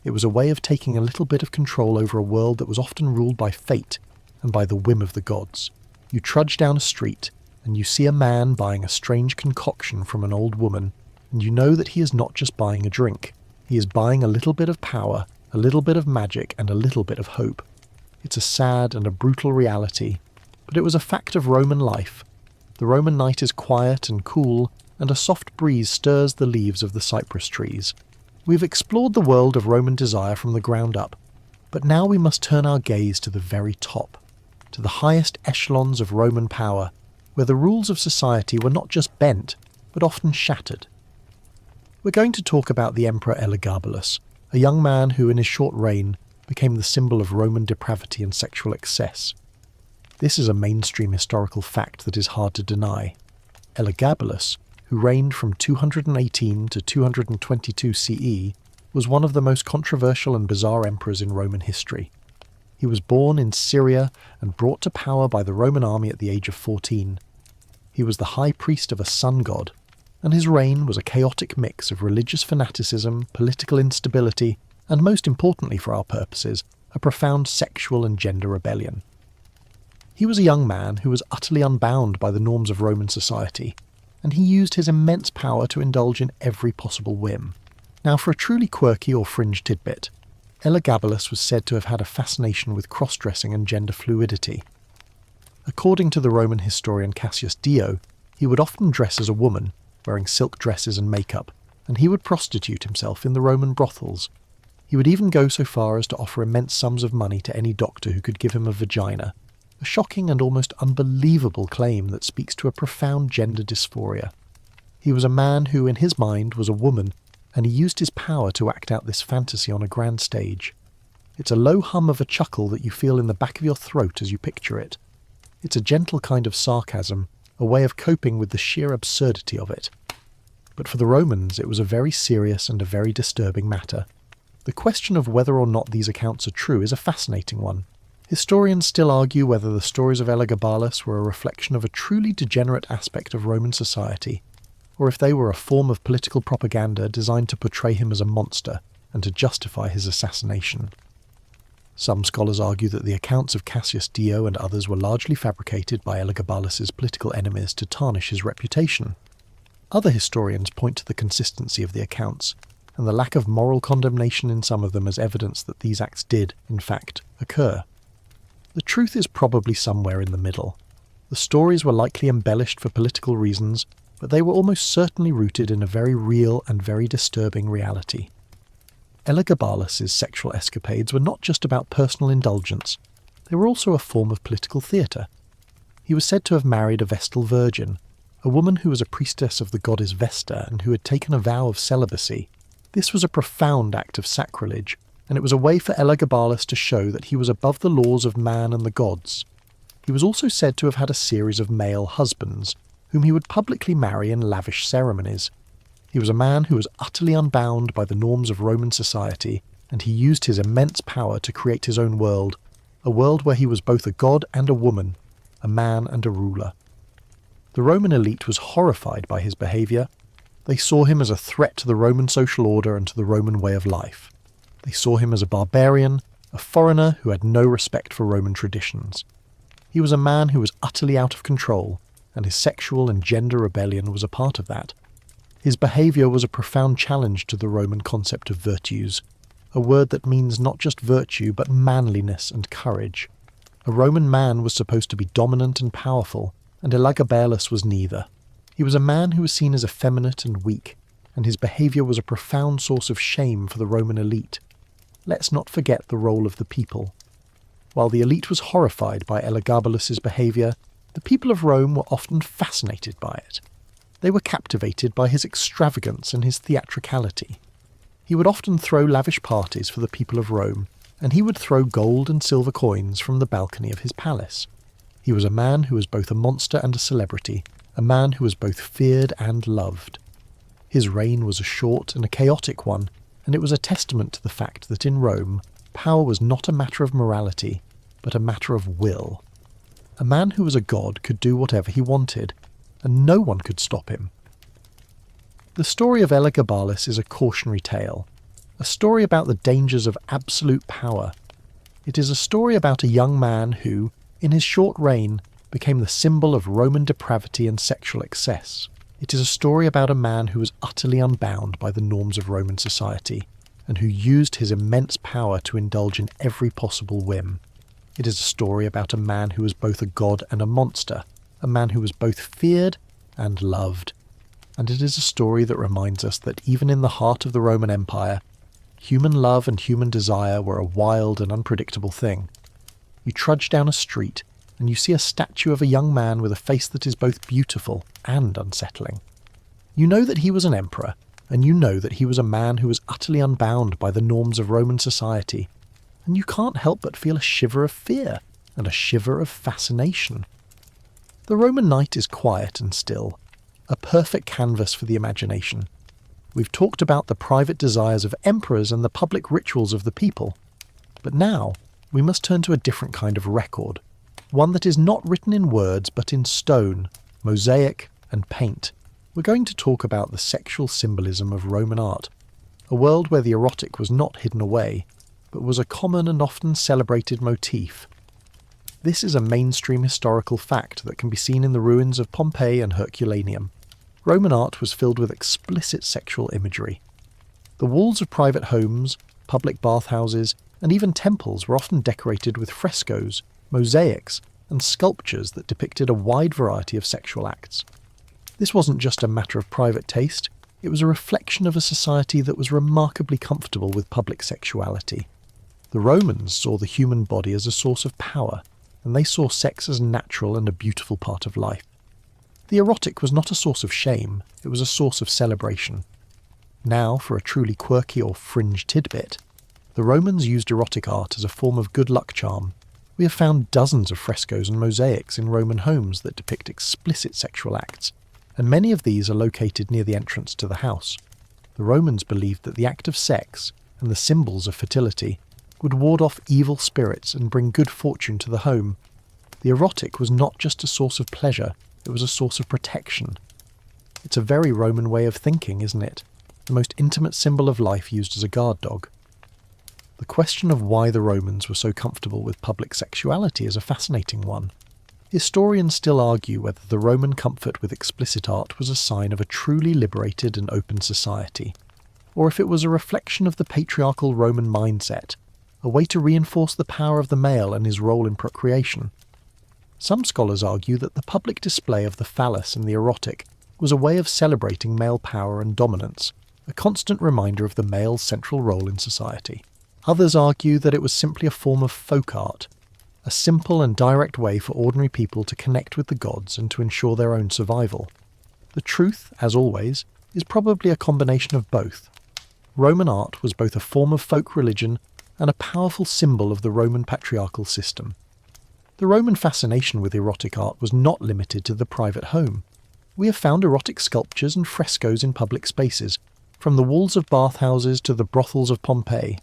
It was a way of taking a little bit of control over a world that was often ruled by fate and by the whim of the gods. You trudge down a street, and you see a man buying a strange concoction from an old woman, and you know that he is not just buying a drink. He is buying a little bit of power, a little bit of magic, and a little bit of hope. It's a sad and a brutal reality, but it was a fact of Roman life. The Roman night is quiet and cool, and a soft breeze stirs the leaves of the cypress trees. We've explored the world of Roman desire from the ground up, but now we must turn our gaze to the very top, to the highest echelons of Roman power, where the rules of society were not just bent, but often shattered. We're going to talk about the Emperor Elagabalus, a young man who in his short reign became the symbol of Roman depravity and sexual excess. This is a mainstream historical fact that is hard to deny. Elagabalus, who reigned from 218 to 222 CE, was one of the most controversial and bizarre emperors in Roman history. He was born in Syria and brought to power by the Roman army at the age of 14. He was the high priest of a sun god, and his reign was a chaotic mix of religious fanaticism, political instability, and most importantly for our purposes, a profound sexual and gender rebellion. He was a young man who was utterly unbound by the norms of Roman society, and he used his immense power to indulge in every possible whim. Now, for a truly quirky or fringe tidbit, Elagabalus was said to have had a fascination with cross-dressing and gender fluidity. According to the Roman historian Cassius Dio, he would often dress as a woman, wearing silk dresses and makeup, and he would prostitute himself in the Roman brothels. He would even go so far as to offer immense sums of money to any doctor who could give him a vagina, a shocking and almost unbelievable claim that speaks to a profound gender dysphoria. He was a man who, in his mind, was a woman, and he used his power to act out this fantasy on a grand stage. It's a low hum of a chuckle that you feel in the back of your throat as you picture it. It's a gentle kind of sarcasm, a way of coping with the sheer absurdity of it. But for the Romans, it was a very serious and a very disturbing matter. The question of whether or not these accounts are true is a fascinating one. Historians still argue whether the stories of Elagabalus were a reflection of a truly degenerate aspect of Roman society, or if they were a form of political propaganda designed to portray him as a monster and to justify his assassination. Some scholars argue that the accounts of Cassius Dio and others were largely fabricated by Elagabalus's political enemies to tarnish his reputation. Other historians point to the consistency of the accounts, and the lack of moral condemnation in some of them as evidence that these acts did, in fact, occur. The truth is probably somewhere in the middle. The stories were likely embellished for political reasons, but they were almost certainly rooted in a very real and very disturbing reality. Elagabalus's sexual escapades were not just about personal indulgence, they were also a form of political theatre. He was said to have married a Vestal virgin, a woman who was a priestess of the goddess Vesta and who had taken a vow of celibacy. This was a profound act of sacrilege, and it was a way for Elagabalus to show that he was above the laws of man and the gods. He was also said to have had a series of male husbands, whom he would publicly marry in lavish ceremonies. He was a man who was utterly unbound by the norms of Roman society, and he used his immense power to create his own world, a world where he was both a god and a woman, a man and a ruler. The Roman elite was horrified by his behaviour. They saw him as a threat to the Roman social order and to the Roman way of life. They saw him as a barbarian, a foreigner who had no respect for Roman traditions. He was a man who was utterly out of control, and his sexual and gender rebellion was a part of that. His behaviour was a profound challenge to the Roman concept of virtues, a word that means not just virtue but manliness and courage. A Roman man was supposed to be dominant and powerful, and Elagabalus was neither. He was a man who was seen as effeminate and weak, and his behaviour was a profound source of shame for the Roman elite. Let's not forget the role of the people. While the elite was horrified by Elagabalus's behaviour, the people of Rome were often fascinated by it. They were captivated by his extravagance and his theatricality. He would often throw lavish parties for the people of Rome, and he would throw gold and silver coins from the balcony of his palace. He was a man who was both a monster and a celebrity, a man who was both feared and loved. His reign was a short and a chaotic one, and it was a testament to the fact that in Rome, power was not a matter of morality, but a matter of will. A man who was a god could do whatever he wanted, and no one could stop him. The story of Elagabalus is a cautionary tale, a story about the dangers of absolute power. It is a story about a young man who, in his short reign, became the symbol of Roman depravity and sexual excess. It is a story about a man who was utterly unbound by the norms of Roman society, and who used his immense power to indulge in every possible whim. It is a story about a man who was both a god and a monster, a man who was both feared and loved. And it is a story that reminds us that even in the heart of the Roman Empire, human love and human desire were a wild and unpredictable thing. You trudge down a street, and you see a statue of a young man with a face that is both beautiful and unsettling. You know that he was an emperor, and you know that he was a man who was utterly unbound by the norms of Roman society, and you can't help but feel a shiver of fear and a shiver of fascination. The Roman night is quiet and still, a perfect canvas for the imagination. We've talked about the private desires of emperors and the public rituals of the people. But now, we must turn to a different kind of record, one that is not written in words but in stone, mosaic, and paint. We're going to talk about the sexual symbolism of Roman art, a world where the erotic was not hidden away, but was a common and often celebrated motif. This is a mainstream historical fact that can be seen in the ruins of Pompeii and Herculaneum. Roman art was filled with explicit sexual imagery. The walls of private homes, public bathhouses, and even temples were often decorated with frescoes, mosaics, and sculptures that depicted a wide variety of sexual acts. This wasn't just a matter of private taste, it was a reflection of a society that was remarkably comfortable with public sexuality. The Romans saw the human body as a source of power, and they saw sex as natural and a beautiful part of life. The erotic was not a source of shame, it was a source of celebration. Now, for a truly quirky or fringe tidbit, the Romans used erotic art as a form of good luck charm. We have found dozens of frescoes and mosaics in Roman homes that depict explicit sexual acts, and many of these are located near the entrance to the house. The Romans believed that the act of sex, and the symbols of fertility, would ward off evil spirits and bring good fortune to the home. The erotic was not just a source of pleasure, it was a source of protection. It's a very Roman way of thinking, isn't it? The most intimate symbol of life used as a guard dog. The question of why the Romans were so comfortable with public sexuality is a fascinating one. Historians still argue whether the Roman comfort with explicit art was a sign of a truly liberated and open society, or if it was a reflection of the patriarchal Roman mindset, a way to reinforce the power of the male and his role in procreation. Some scholars argue that the public display of the phallus and the erotic was a way of celebrating male power and dominance, a constant reminder of the male's central role in society. Others argue that it was simply a form of folk art, a simple and direct way for ordinary people to connect with the gods and to ensure their own survival. The truth, as always, is probably a combination of both. Roman art was both a form of folk religion and a powerful symbol of the Roman patriarchal system. The Roman fascination with erotic art was not limited to the private home. We have found erotic sculptures and frescoes in public spaces, from the walls of bathhouses to the brothels of Pompeii.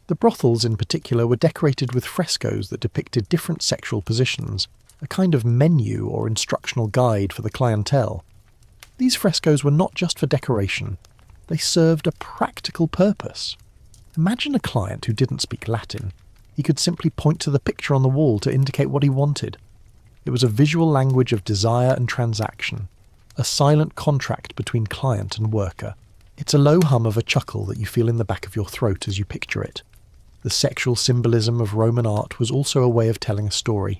The brothels in particular were decorated with frescoes that depicted different sexual positions, a kind of menu or instructional guide for the clientele. These frescoes were not just for decoration, they served a practical purpose. Imagine a client who didn't speak Latin. He could simply point to the picture on the wall to indicate what he wanted. It was a visual language of desire and transaction, a silent contract between client and worker. It's a low hum of a chuckle that you feel in the back of your throat as you picture it. The sexual symbolism of Roman art was also a way of telling a story.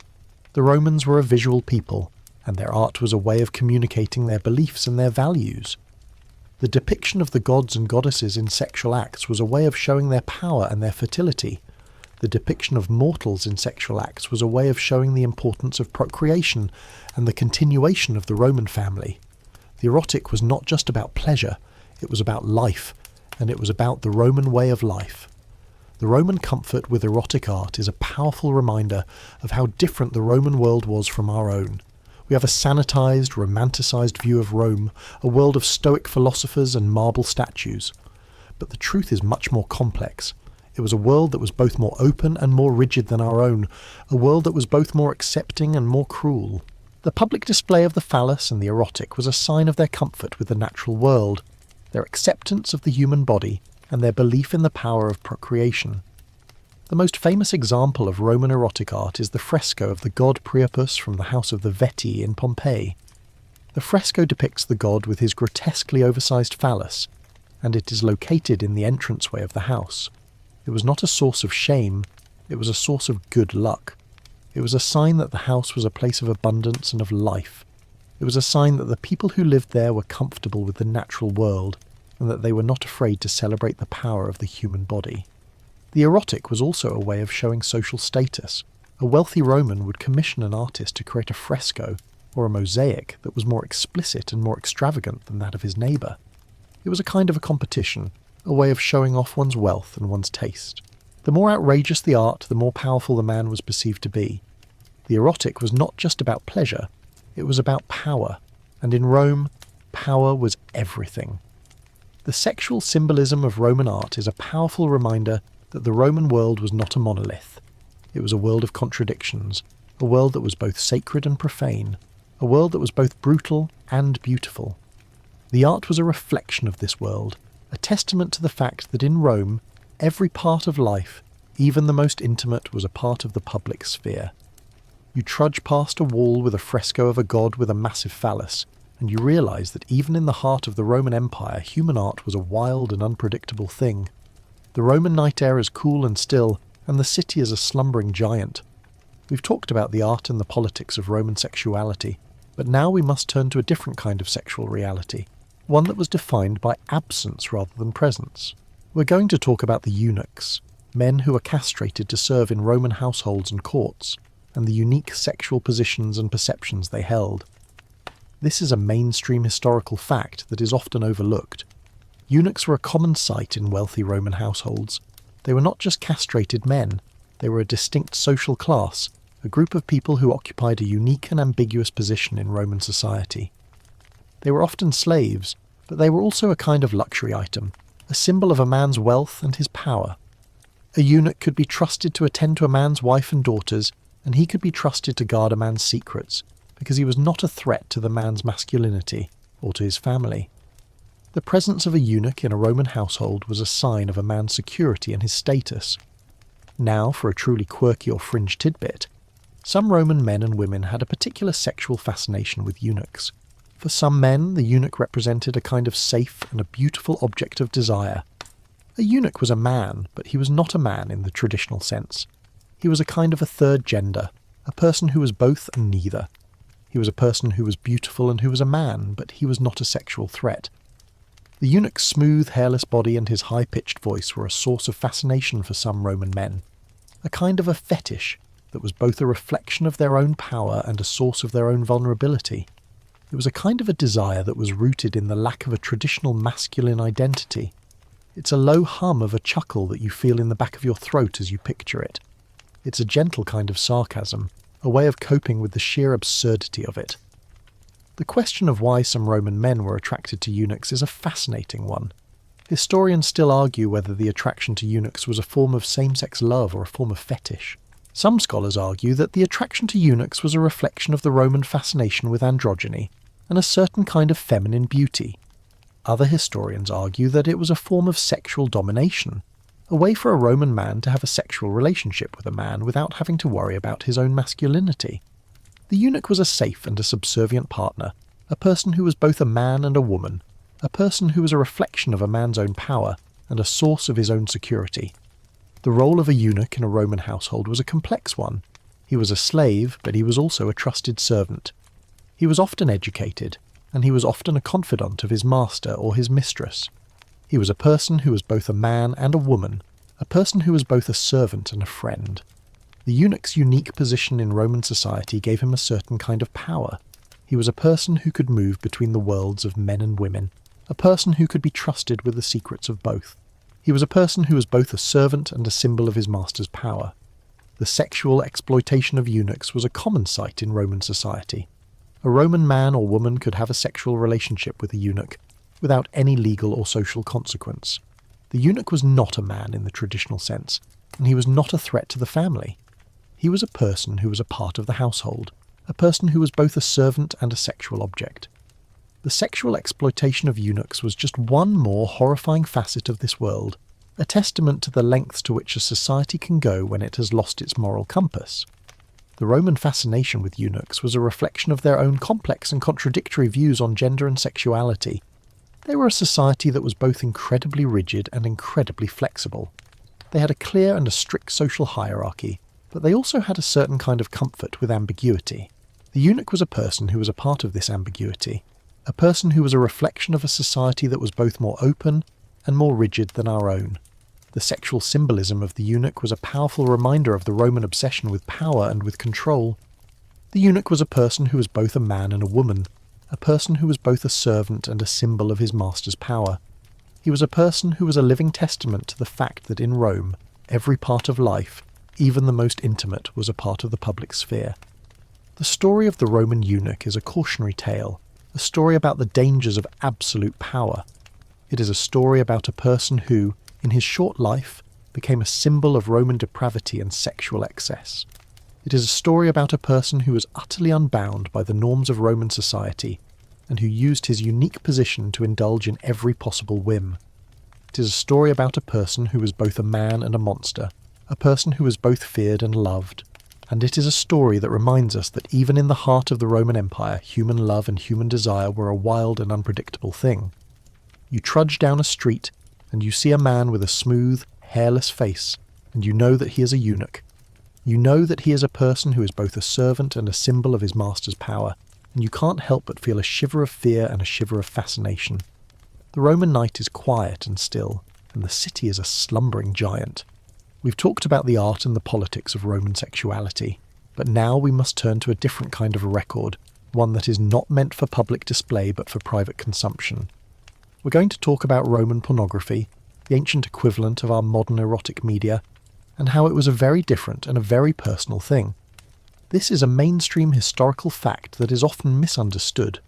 The Romans were a visual people, and their art was a way of communicating their beliefs and their values. The depiction of the gods and goddesses in sexual acts was a way of showing their power and their fertility. The depiction of mortals in sexual acts was a way of showing the importance of procreation and the continuation of the Roman family. The erotic was not just about pleasure, it was about life, and it was about the Roman way of life. The Roman comfort with erotic art is a powerful reminder of how different the Roman world was from our own. We have a sanitized, romanticized view of Rome, a world of stoic philosophers and marble statues. But the truth is much more complex. It was a world that was both more open and more rigid than our own, a world that was both more accepting and more cruel. The public display of the phallus and the erotic was a sign of their comfort with the natural world, their acceptance of the human body, and their belief in the power of procreation. The most famous example of Roman erotic art is the fresco of the god Priapus from the house of the Vetii in Pompeii. The fresco depicts the god with his grotesquely oversized phallus, and it is located in the entranceway of the house. It was not a source of shame, it was a source of good luck. It was a sign that the house was a place of abundance and of life. It was a sign that the people who lived there were comfortable with the natural world, and that they were not afraid to celebrate the power of the human body. The erotic was also a way of showing social status. A wealthy Roman would commission an artist to create a fresco or a mosaic that was more explicit and more extravagant than that of his neighbour. It was a kind of a competition, a way of showing off one's wealth and one's taste. The more outrageous the art, the more powerful the man was perceived to be. The erotic was not just about pleasure, it was about power, and in Rome, power was everything. The sexual symbolism of Roman art is a powerful reminder that the Roman world was not a monolith. It was a world of contradictions, a world that was both sacred and profane, a world that was both brutal and beautiful. The art was a reflection of this world, a testament to the fact that in Rome, every part of life, even the most intimate, was a part of the public sphere. You trudge past a wall with a fresco of a god with a massive phallus, and you realise that even in the heart of the Roman Empire, human art was a wild and unpredictable thing. The Roman night air is cool and still, and the city is a slumbering giant. We've talked about the art and the politics of Roman sexuality, but now we must turn to a different kind of sexual reality, one that was defined by absence rather than presence. We're going to talk about the eunuchs, men who were castrated to serve in Roman households and courts, and the unique sexual positions and perceptions they held. This is a mainstream historical fact that is often overlooked. Eunuchs were a common sight in wealthy Roman households. They were not just castrated men, they were a distinct social class, a group of people who occupied a unique and ambiguous position in Roman society. They were often slaves, but they were also a kind of luxury item, a symbol of a man's wealth and his power. A eunuch could be trusted to attend to a man's wife and daughters, and he could be trusted to guard a man's secrets, because he was not a threat to the man's masculinity or to his family. The presence of a eunuch in a Roman household was a sign of a man's security and his status. Now, for a truly quirky or fringe tidbit, some Roman men and women had a particular sexual fascination with eunuchs. For some men, the eunuch represented a kind of safe and a beautiful object of desire. A eunuch was a man, but he was not a man in the traditional sense. He was a kind of a third gender, a person who was both and neither. He was a person who was beautiful and who was a man, but he was not a sexual threat. The eunuch's smooth, hairless body and his high-pitched voice were a source of fascination for some Roman men, a kind of a fetish that was both a reflection of their own power and a source of their own vulnerability. It was a kind of a desire that was rooted in the lack of a traditional masculine identity. It's a low hum of a chuckle that you feel in the back of your throat as you picture it. It's a gentle kind of sarcasm, a way of coping with the sheer absurdity of it. The question of why some Roman men were attracted to eunuchs is a fascinating one. Historians still argue whether the attraction to eunuchs was a form of same-sex love or a form of fetish. Some scholars argue that the attraction to eunuchs was a reflection of the Roman fascination with androgyny and a certain kind of feminine beauty. Other historians argue that it was a form of sexual domination, a way for a Roman man to have a sexual relationship with a man without having to worry about his own masculinity. The eunuch was a safe and a subservient partner, a person who was both a man and a woman, a person who was a reflection of a man's own power and a source of his own security. The role of a eunuch in a Roman household was a complex one. He was a slave, but he was also a trusted servant. He was often educated, and he was often a confidant of his master or his mistress. He was a person who was both a man and a woman, a person who was both a servant and a friend. The eunuch's unique position in Roman society gave him a certain kind of power. He was a person who could move between the worlds of men and women, a person who could be trusted with the secrets of both. He was a person who was both a servant and a symbol of his master's power. The sexual exploitation of eunuchs was a common sight in Roman society. A Roman man or woman could have a sexual relationship with a eunuch without any legal or social consequence. The eunuch was not a man in the traditional sense, and he was not a threat to the family. He was a person who was a part of the household, a person who was both a servant and a sexual object. The sexual exploitation of eunuchs was just one more horrifying facet of this world, a testament to the lengths to which a society can go when it has lost its moral compass. The Roman fascination with eunuchs was a reflection of their own complex and contradictory views on gender and sexuality. They were a society that was both incredibly rigid and incredibly flexible. They had a clear and a strict social hierarchy, but they also had a certain kind of comfort with ambiguity. The eunuch was a person who was a part of this ambiguity, a person who was a reflection of a society that was both more open and more rigid than our own. The sexual symbolism of the eunuch was a powerful reminder of the Roman obsession with power and with control. The eunuch was a person who was both a man and a woman, a person who was both a servant and a symbol of his master's power. He was a person who was a living testament to the fact that in Rome, every part of life, even the most intimate, was a part of the public sphere. The story of the Roman eunuch is a cautionary tale, a story about the dangers of absolute power. It is a story about a person who, in his short life, became a symbol of Roman depravity and sexual excess. It is a story about a person who was utterly unbound by the norms of Roman society and who used his unique position to indulge in every possible whim. It is a story about a person who was both a man and a monster, a person who was both feared and loved. And it is a story that reminds us that even in the heart of the Roman Empire, human love and human desire were a wild and unpredictable thing. You trudge down a street, and you see a man with a smooth, hairless face, and you know that he is a eunuch. You know that he is a person who is both a servant and a symbol of his master's power, and you can't help but feel a shiver of fear and a shiver of fascination. The Roman night is quiet and still, and the city is a slumbering giant. We've talked about the art and the politics of Roman sexuality, but now we must turn to a different kind of a record, one that is not meant for public display but for private consumption. We're going to talk about Roman pornography, the ancient equivalent of our modern erotic media, and how it was a very different and a very personal thing. This is a mainstream historical fact that is often misunderstood.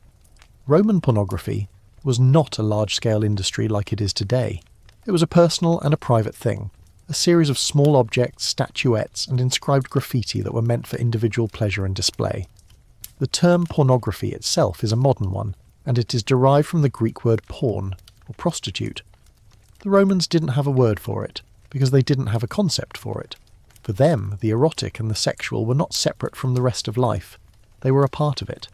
Roman pornography was not a large-scale industry like it is today. It was a personal and a private thing. A series of small objects, statuettes, and inscribed graffiti that were meant for individual pleasure and display. The term pornography itself is a modern one, and it is derived from the Greek word porn, or prostitute. The Romans didn't have a word for it, because they didn't have a concept for it. For them, the erotic and the sexual were not separate from the rest of life. They were a part of it.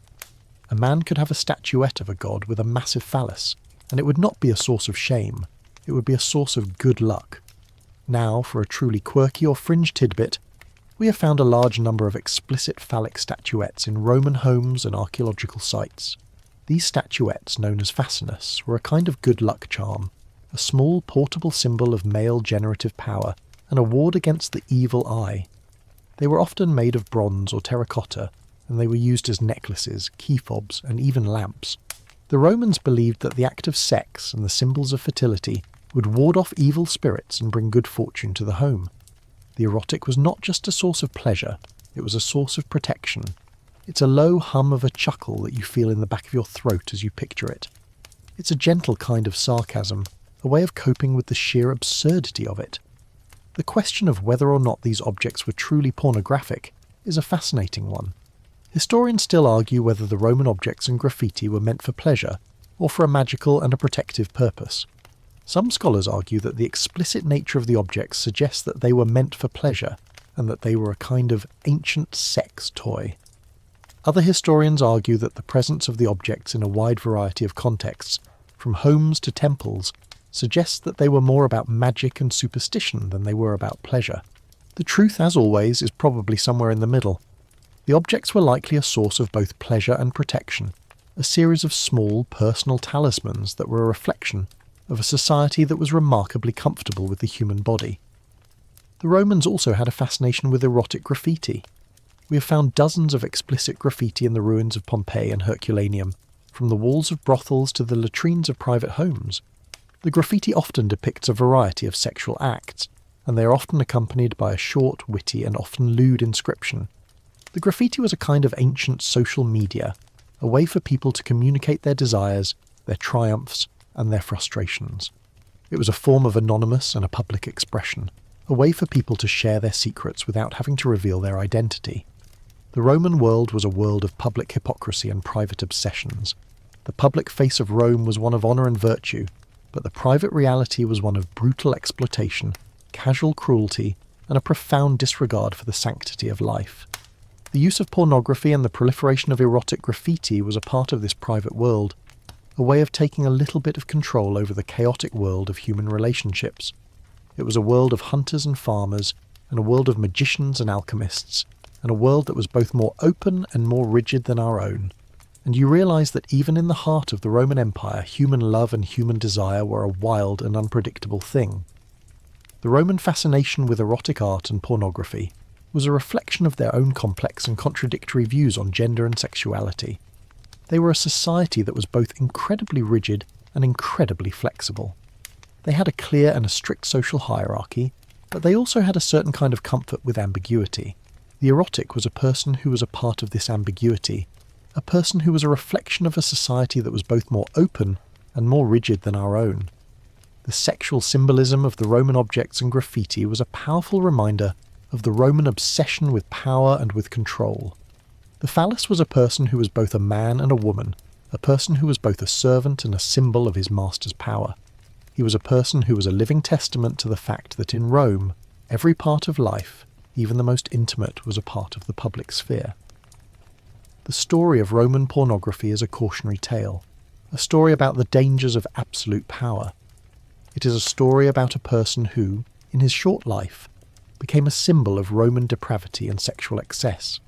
A man could have a statuette of a god with a massive phallus, and it would not be a source of shame. It would be a source of good luck. Now, for a truly quirky or fringe tidbit, we have found a large number of explicit phallic statuettes in Roman homes and archaeological sites. These statuettes, known as fascinus, were a kind of good luck charm, a small portable symbol of male generative power, and a ward against the evil eye. They were often made of bronze or terracotta, and they were used as necklaces, key fobs, and even lamps. The Romans believed that the act of sex and the symbols of fertility would ward off evil spirits and bring good fortune to the home. The erotic was not just a source of pleasure, it was a source of protection. It's a low hum of a chuckle that you feel in the back of your throat as you picture it. It's a gentle kind of sarcasm, a way of coping with the sheer absurdity of it. The question of whether or not these objects were truly pornographic is a fascinating one. Historians still argue whether the Roman objects and graffiti were meant for pleasure or for a magical and a protective purpose. Some scholars argue that the explicit nature of the objects suggests that they were meant for pleasure, and that they were a kind of ancient sex toy. Other historians argue that the presence of the objects in a wide variety of contexts, from homes to temples, suggests that they were more about magic and superstition than they were about pleasure. The truth, as always, is probably somewhere in the middle. The objects were likely a source of both pleasure and protection, a series of small, personal talismans that were a reflection of a society that was remarkably comfortable with the human body. The Romans also had a fascination with erotic graffiti. We have found dozens of explicit graffiti in the ruins of Pompeii and Herculaneum, from the walls of brothels to the latrines of private homes. The graffiti often depicts a variety of sexual acts, and they are often accompanied by a short, witty, and often lewd inscription. The graffiti was a kind of ancient social media, a way for people to communicate their desires, their triumphs, and their frustrations. It was a form of anonymous and a public expression, a way for people to share their secrets without having to reveal their identity. The Roman world was a world of public hypocrisy and private obsessions. The public face of Rome was one of honour and virtue, but the private reality was one of brutal exploitation, casual cruelty, and a profound disregard for the sanctity of life. The use of pornography and the proliferation of erotic graffiti was a part of this private world, a way of taking a little bit of control over the chaotic world of human relationships. It was a world of hunters and farmers, and a world of magicians and alchemists, and a world that was both more open and more rigid than our own. And you realise that even in the heart of the Roman Empire, human love and human desire were a wild and unpredictable thing. The Roman fascination with erotic art and pornography was a reflection of their own complex and contradictory views on gender and sexuality. They were a society that was both incredibly rigid and incredibly flexible. They had a clear and a strict social hierarchy, but they also had a certain kind of comfort with ambiguity. The erotic was a person who was a part of this ambiguity, a person who was a reflection of a society that was both more open and more rigid than our own. The sexual symbolism of the Roman objects and graffiti was a powerful reminder of the Roman obsession with power and with control. The phallus was a person who was both a man and a woman, a person who was both a servant and a symbol of his master's power. He was a person who was a living testament to the fact that in Rome, every part of life, even the most intimate, was a part of the public sphere. The story of Roman pornography is a cautionary tale, a story about the dangers of absolute power. It is a story about a person who, in his short life, became a symbol of Roman depravity and sexual excess.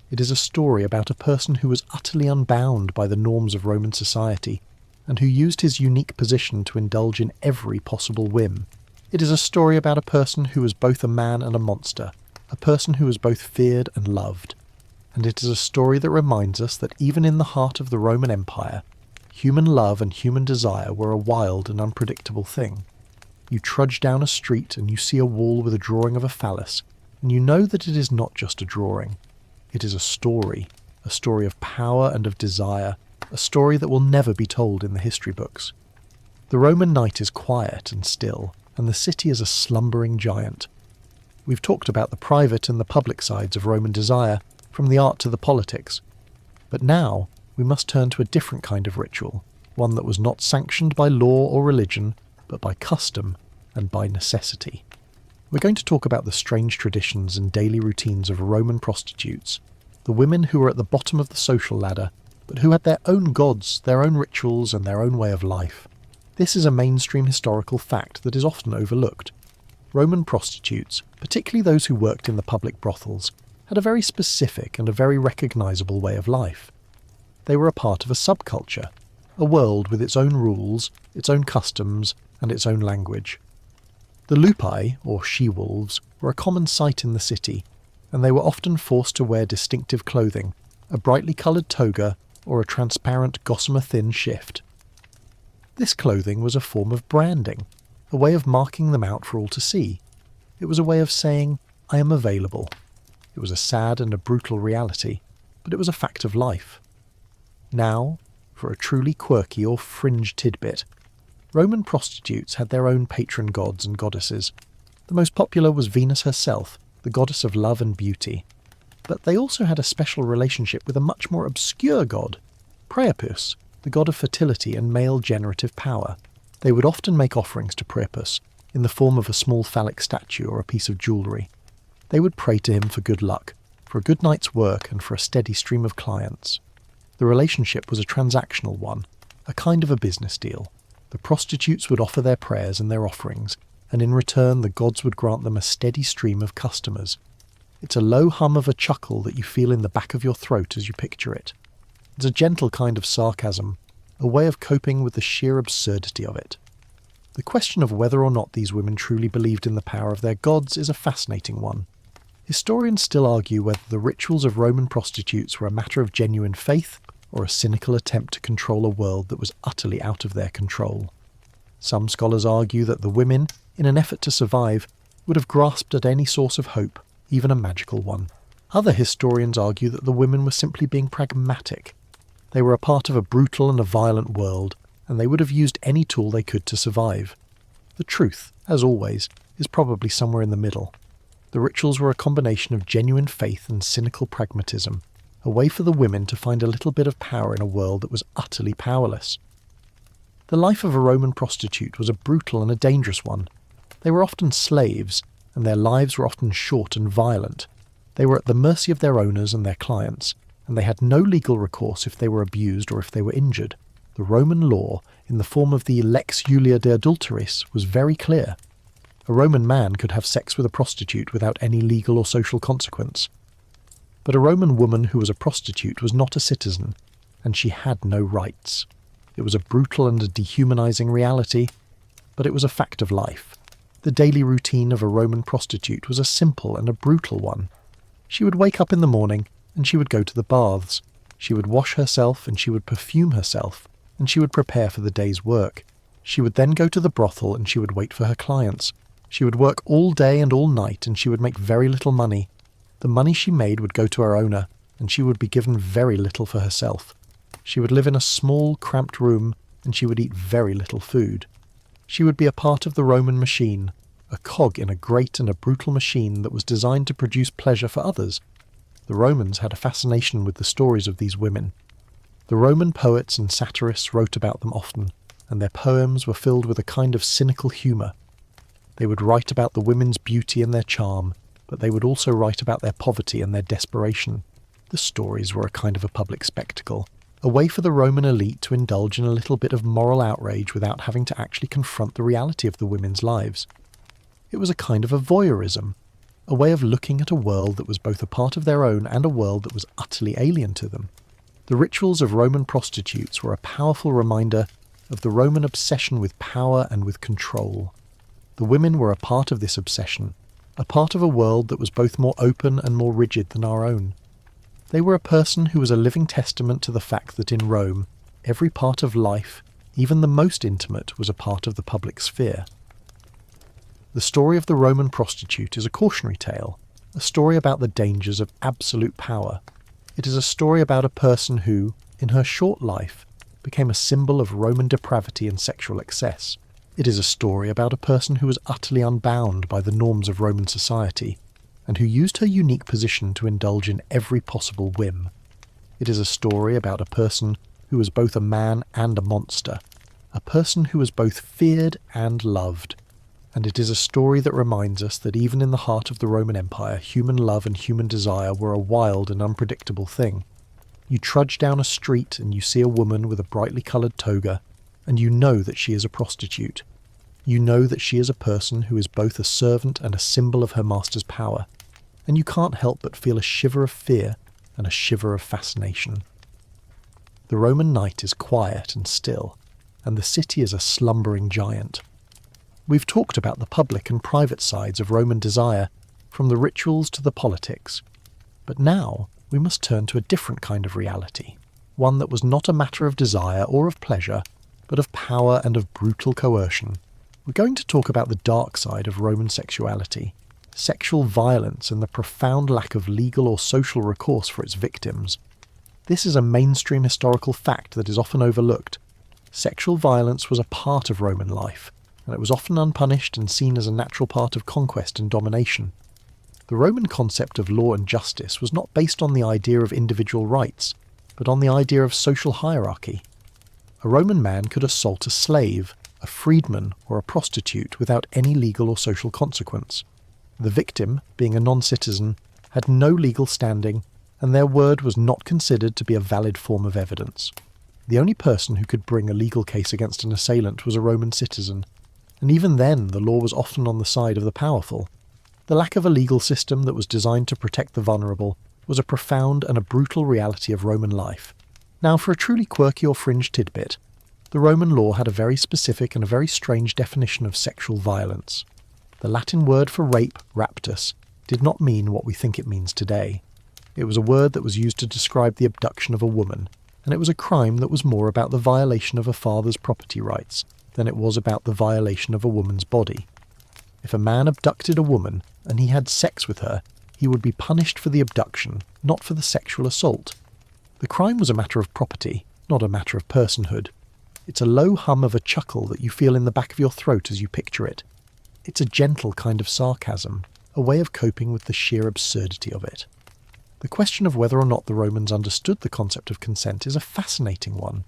It is a story about a person who was utterly unbound by the norms of Roman society and who used his unique position to indulge in every possible whim. It is a story about a person who was both a man and a monster, a person who was both feared and loved. And it is a story that reminds us that even in the heart of the Roman Empire, human love and human desire were a wild and unpredictable thing. You trudge down a street and you see a wall with a drawing of a phallus, and you know that it is not just a drawing. It is a story of power and of desire, a story that will never be told in the history books. The Roman night is quiet and still, and the city is a slumbering giant. We've talked about the private and the public sides of Roman desire, from the art to the politics. But now we must turn to a different kind of ritual, one that was not sanctioned by law or religion, but by custom and by necessity. We're going to talk about the strange traditions and daily routines of Roman prostitutes, the women who were at the bottom of the social ladder, but who had their own gods, their own rituals, and their own way of life. This is a mainstream historical fact that is often overlooked. Roman prostitutes, particularly those who worked in the public brothels, had a very specific and a very recognisable way of life. They were a part of a subculture, a world with its own rules, its own customs, and its own language. The lupi, or she-wolves, were a common sight in the city, and they were often forced to wear distinctive clothing, a brightly coloured toga or a transparent gossamer-thin shift. This clothing was a form of branding, a way of marking them out for all to see. It was a way of saying, I am available. It was a sad and a brutal reality, but it was a fact of life. Now, for a truly quirky or fringe tidbit, Roman prostitutes had their own patron gods and goddesses. The most popular was Venus herself, the goddess of love and beauty. But they also had a special relationship with a much more obscure god, Priapus, the god of fertility and male generative power. They would often make offerings to Priapus, in the form of a small phallic statue or a piece of jewellery. They would pray to him for good luck, for a good night's work and for a steady stream of clients. The relationship was a transactional one, a kind of a business deal. The prostitutes would offer their prayers and their offerings, and in return the gods would grant them a steady stream of customers. It's a low hum of a chuckle that you feel in the back of your throat as you picture it. It's a gentle kind of sarcasm, a way of coping with the sheer absurdity of it. The question of whether or not these women truly believed in the power of their gods is a fascinating one. Historians still argue whether the rituals of Roman prostitutes were a matter of genuine faith or a cynical attempt to control a world that was utterly out of their control. Some scholars argue that the women, in an effort to survive, would have grasped at any source of hope, even a magical one. Other historians argue that the women were simply being pragmatic. They were a part of a brutal and a violent world, and they would have used any tool they could to survive. The truth, as always, is probably somewhere in the middle. The rituals were a combination of genuine faith and cynical pragmatism, a way for the women to find a little bit of power in a world that was utterly powerless. The life of a Roman prostitute was a brutal and a dangerous one. They were often slaves, and their lives were often short and violent. They were at the mercy of their owners and their clients, and they had no legal recourse if they were abused or if they were injured. The Roman law, in the form of the lex Julia de adulteris, was very clear. A Roman man could have sex with a prostitute without any legal or social consequence. But a Roman woman who was a prostitute was not a citizen, and she had no rights. It was a brutal and a dehumanizing reality, but it was a fact of life. The daily routine of a Roman prostitute was a simple and a brutal one. She would wake up in the morning, and she would go to the baths. She would wash herself, and she would perfume herself, and she would prepare for the day's work. She would then go to the brothel, and she would wait for her clients. She would work all day and all night, and she would make very little money. The money she made would go to her owner, and she would be given very little for herself. She would live in a small, cramped room, and she would eat very little food. She would be a part of the Roman machine, a cog in a great and a brutal machine that was designed to produce pleasure for others. The Romans had a fascination with the stories of these women. The Roman poets and satirists wrote about them often, and their poems were filled with a kind of cynical humour. They would write about the women's beauty and their charm, but they would also write about their poverty and their desperation. The stories were a kind of a public spectacle, a way for the Roman elite to indulge in a little bit of moral outrage without having to actually confront the reality of the women's lives. It was a kind of a voyeurism, a way of looking at a world that was both a part of their own and a world that was utterly alien to them. The rituals of Roman prostitutes were a powerful reminder of the Roman obsession with power and with control. The women were a part of this obsession, a part of a world that was both more open and more rigid than our own. They were a person who was a living testament to the fact that in Rome, every part of life, even the most intimate, was a part of the public sphere. The story of the Roman prostitute is a cautionary tale, a story about the dangers of absolute power. It is a story about a person who, in her short life, became a symbol of Roman depravity and sexual excess. It is a story about a person who was utterly unbound by the norms of Roman society, and who used her unique position to indulge in every possible whim. It is a story about a person who was both a man and a monster, a person who was both feared and loved. And it is a story that reminds us that even in the heart of the Roman Empire, human love and human desire were a wild and unpredictable thing. You trudge down a street and you see a woman with a brightly coloured toga, and you know that she is a prostitute. You know that she is a person who is both a servant and a symbol of her master's power, and you can't help but feel a shiver of fear and a shiver of fascination. The Roman night is quiet and still, and the city is a slumbering giant. We've talked about the public and private sides of Roman desire, from the rituals to the politics, but now we must turn to a different kind of reality, one that was not a matter of desire or of pleasure, but of power and of brutal coercion. We're going to talk about the dark side of Roman sexuality, sexual violence and the profound lack of legal or social recourse for its victims. This is a mainstream historical fact that is often overlooked. Sexual violence was a part of Roman life, and it was often unpunished and seen as a natural part of conquest and domination. The Roman concept of law and justice was not based on the idea of individual rights, but on the idea of social hierarchy. A Roman man could assault a slave, a freedman, or a prostitute without any legal or social consequence. The victim, being a non-citizen, had no legal standing, and their word was not considered to be a valid form of evidence. The only person who could bring a legal case against an assailant was a Roman citizen, and even then the law was often on the side of the powerful. The lack of a legal system that was designed to protect the vulnerable was a profound and a brutal reality of Roman life. Now, for a truly quirky or fringe tidbit, the Roman law had a very specific and a very strange definition of sexual violence. The Latin word for rape, raptus, did not mean what we think it means today. It was a word that was used to describe the abduction of a woman, and it was a crime that was more about the violation of a father's property rights than it was about the violation of a woman's body. If a man abducted a woman and he had sex with her, he would be punished for the abduction, not for the sexual assault. The crime was a matter of property, not a matter of personhood. It's a low hum of a chuckle that you feel in the back of your throat as you picture it. It's a gentle kind of sarcasm, a way of coping with the sheer absurdity of it. The question of whether or not the Romans understood the concept of consent is a fascinating one.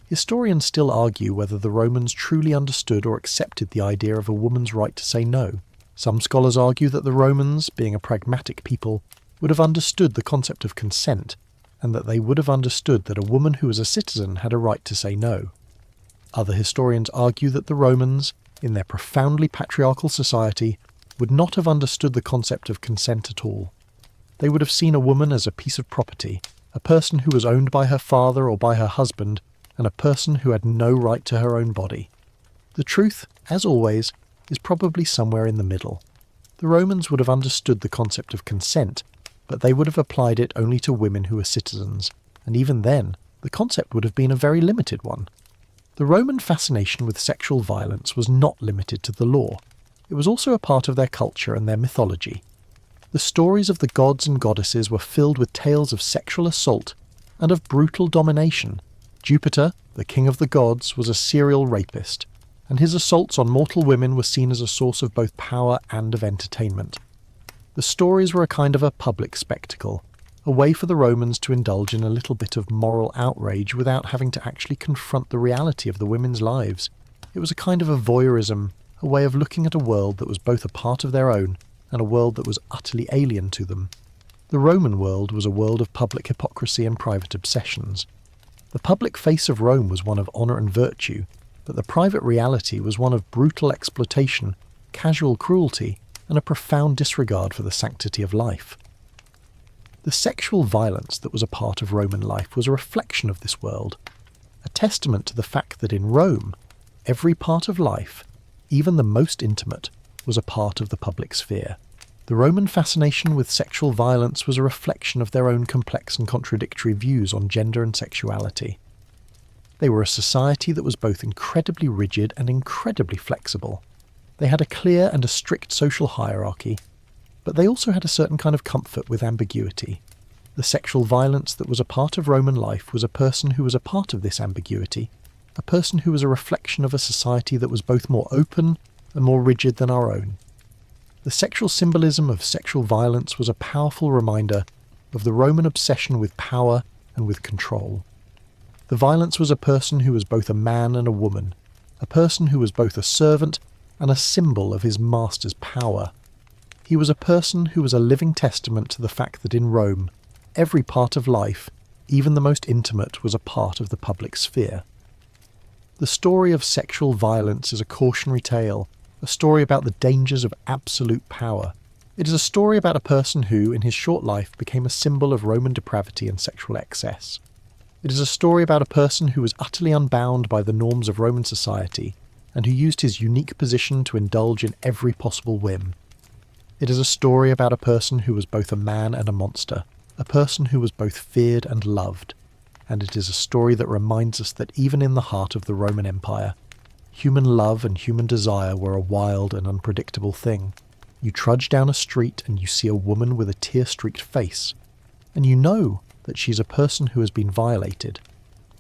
Historians still argue whether the Romans truly understood or accepted the idea of a woman's right to say no. Some scholars argue that the Romans, being a pragmatic people, would have understood the concept of consent, and that they would have understood that a woman who was a citizen had a right to say no. Other historians argue that the Romans, in their profoundly patriarchal society, would not have understood the concept of consent at all. They would have seen a woman as a piece of property, a person who was owned by her father or by her husband, and a person who had no right to her own body. The truth, as always, is probably somewhere in the middle. The Romans would have understood the concept of consent, but they would have applied it only to women who were citizens, and even then, the concept would have been a very limited one. The Roman fascination with sexual violence was not limited to the law. It was also a part of their culture and their mythology. The stories of the gods and goddesses were filled with tales of sexual assault and of brutal domination. Jupiter, the king of the gods, was a serial rapist, and his assaults on mortal women were seen as a source of both power and of entertainment. The stories were a kind of a public spectacle, a way for the Romans to indulge in a little bit of moral outrage without having to actually confront the reality of the women's lives. It was a kind of a voyeurism, a way of looking at a world that was both a part of their own and a world that was utterly alien to them. The Roman world was a world of public hypocrisy and private obsessions. The public face of Rome was one of honour and virtue, but the private reality was one of brutal exploitation, casual cruelty, and a profound disregard for the sanctity of life. The sexual violence that was a part of Roman life was a reflection of this world, a testament to the fact that in Rome, every part of life, even the most intimate, was a part of the public sphere. The Roman fascination with sexual violence was a reflection of their own complex and contradictory views on gender and sexuality. They were a society that was both incredibly rigid and incredibly flexible. They had a clear and a strict social hierarchy, but they also had a certain kind of comfort with ambiguity. The sexual violence that was a part of Roman life was a person who was a part of this ambiguity, a person who was a reflection of a society that was both more open and more rigid than our own. The sexual symbolism of sexual violence was a powerful reminder of the Roman obsession with power and with control. The violence was a person who was both a man and a woman, a person who was both a servant and a symbol of his master's power. He was a person who was a living testament to the fact that in Rome, every part of life, even the most intimate, was a part of the public sphere. The story of sexual violence is a cautionary tale, a story about the dangers of absolute power. It is a story about a person who, in his short life, became a symbol of Roman depravity and sexual excess. It is a story about a person who was utterly unbound by the norms of Roman society and who used his unique position to indulge in every possible whim. It is a story about a person who was both a man and a monster, a person who was both feared and loved, and it is a story that reminds us that even in the heart of the Roman Empire, human love and human desire were a wild and unpredictable thing. You trudge down a street and you see a woman with a tear-streaked face, and you know that she's a person who has been violated.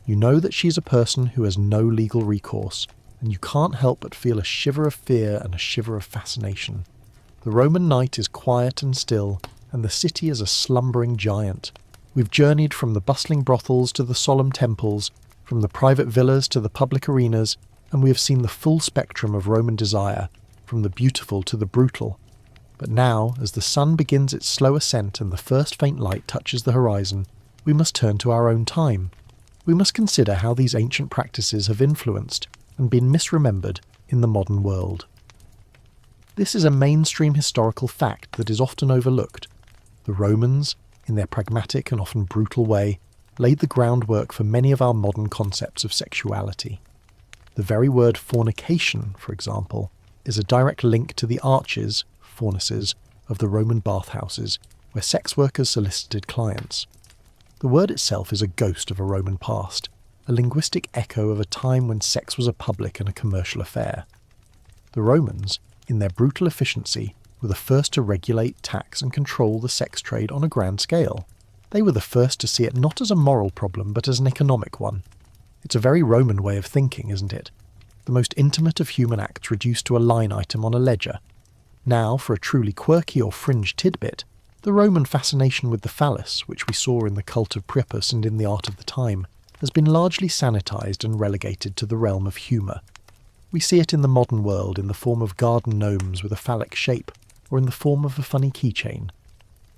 You know that she's a person who has no legal recourse, and you can't help but feel a shiver of fear and a shiver of fascination. The Roman night is quiet and still, and the city is a slumbering giant. We've journeyed from the bustling brothels to the solemn temples, from the private villas to the public arenas, and we have seen the full spectrum of Roman desire, from the beautiful to the brutal. But now, as the sun begins its slow ascent and the first faint light touches the horizon, we must turn to our own time. We must consider how these ancient practices have influenced and been misremembered in the modern world. This is a mainstream historical fact that is often overlooked. The Romans, in their pragmatic and often brutal way, laid the groundwork for many of our modern concepts of sexuality. The very word fornication, for example, is a direct link to the arches, fornices, of the Roman bathhouses, where sex workers solicited clients. The word itself is a ghost of a Roman past, a linguistic echo of a time when sex was a public and a commercial affair. The Romans, in their brutal efficiency, were the first to regulate, tax and control the sex trade on a grand scale. They were the first to see it not as a moral problem but as an economic one. It's a very Roman way of thinking, isn't it? The most intimate of human acts reduced to a line item on a ledger. Now, for a truly quirky or fringe tidbit, the Roman fascination with the phallus, which we saw in the cult of Priapus and in the art of the time, has been largely sanitised and relegated to the realm of humour. We see it in the modern world in the form of garden gnomes with a phallic shape, or in the form of a funny keychain.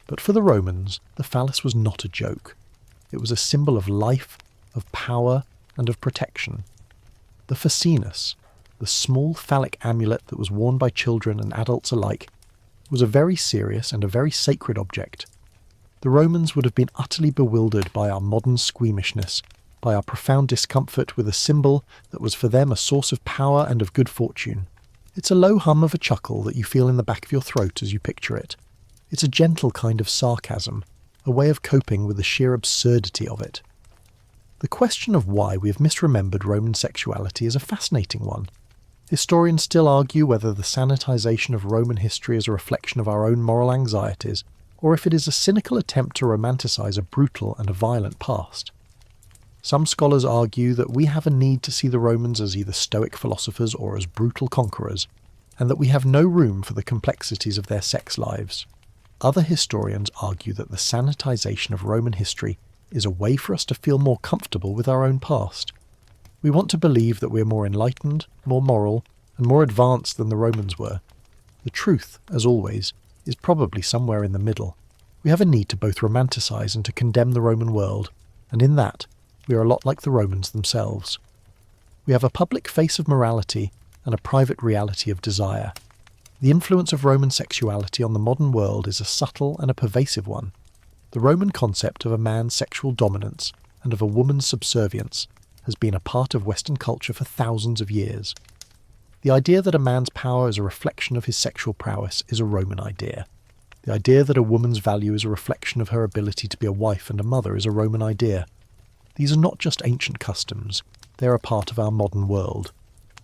But for the Romans, the phallus was not a joke. It was a symbol of life, of power, and of protection. The fascinus, the small phallic amulet that was worn by children and adults alike, was a very serious and a very sacred object. The Romans would have been utterly bewildered by our modern squeamishness, by our profound discomfort with a symbol that was for them a source of power and of good fortune. It's a low hum of a chuckle that you feel in the back of your throat as you picture it. It's a gentle kind of sarcasm, a way of coping with the sheer absurdity of it. The question of why we have misremembered Roman sexuality is a fascinating one. Historians still argue whether the sanitization of Roman history is a reflection of our own moral anxieties, or if it is a cynical attempt to romanticize a brutal and a violent past. Some scholars argue that we have a need to see the Romans as either stoic philosophers or as brutal conquerors, and that we have no room for the complexities of their sex lives. Other historians argue that the sanitization of Roman history is a way for us to feel more comfortable with our own past. We want to believe that we're more enlightened, more moral, and more advanced than the Romans were. The truth, as always, is probably somewhere in the middle. We have a need to both romanticize and to condemn the Roman world, and in that, we are a lot like the Romans themselves. We have a public face of morality and a private reality of desire. The influence of Roman sexuality on the modern world is a subtle and a pervasive one. The Roman concept of a man's sexual dominance and of a woman's subservience has been a part of Western culture for thousands of years. The idea that a man's power is a reflection of his sexual prowess is a Roman idea. The idea that a woman's value is a reflection of her ability to be a wife and a mother is a Roman idea. These are not just ancient customs, they are a part of our modern world.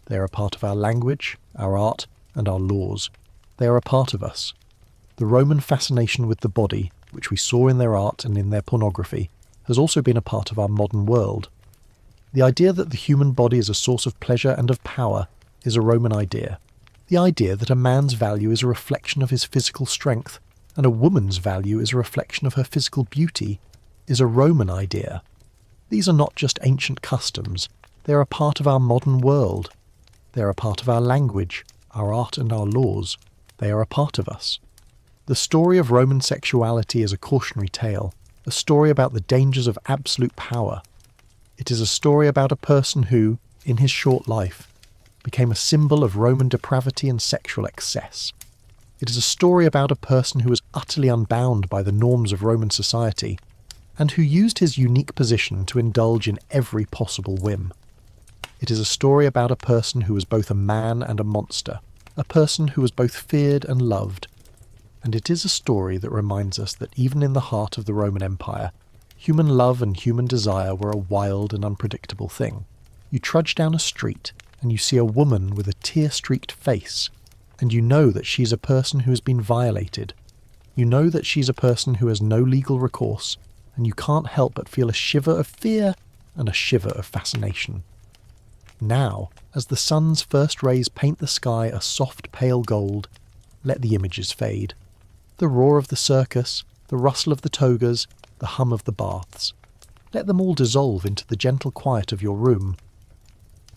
They are a part of our language, our art, and our laws. They are a part of us. The Roman fascination with the body, which we saw in their art and in their pornography, has also been a part of our modern world. The idea that the human body is a source of pleasure and of power is a Roman idea. The idea that a man's value is a reflection of his physical strength and a woman's value is a reflection of her physical beauty is a Roman idea. These are not just ancient customs, they are a part of our modern world. They are a part of our language, our art and our laws. They are a part of us. The story of Roman sexuality is a cautionary tale, a story about the dangers of absolute power. It is a story about a person who, in his short life, became a symbol of Roman depravity and sexual excess. It is a story about a person who was utterly unbound by the norms of Roman society, and who used his unique position to indulge in every possible whim. It is a story about a person who was both a man and a monster, a person who was both feared and loved. And it is a story that reminds us that even in the heart of the Roman Empire, human love and human desire were a wild and unpredictable thing. You trudge down a street and you see a woman with a tear-streaked face, and you know that she's a person who has been violated. You know that she's a person who has no legal recourse, and you can't help but feel a shiver of fear and a shiver of fascination. Now, as the sun's first rays paint the sky a soft pale gold, let the images fade. The roar of the circus, the rustle of the togas, the hum of the baths. Let them all dissolve into the gentle quiet of your room.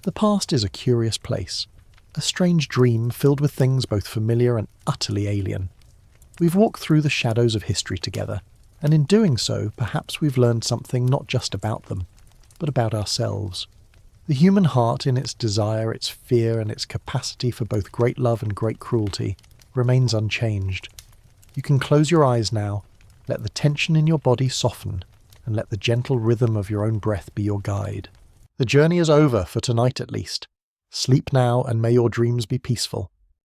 The past is a curious place, a strange dream filled with things both familiar and utterly alien. We've walked through the shadows of history together, and in doing so, perhaps we've learned something not just about them, but about ourselves. The human heart, in its desire, its fear, and its capacity for both great love and great cruelty, remains unchanged. You can close your eyes now, let the tension in your body soften, and let the gentle rhythm of your own breath be your guide. The journey is over, for tonight at least. Sleep now, and may your dreams be peaceful.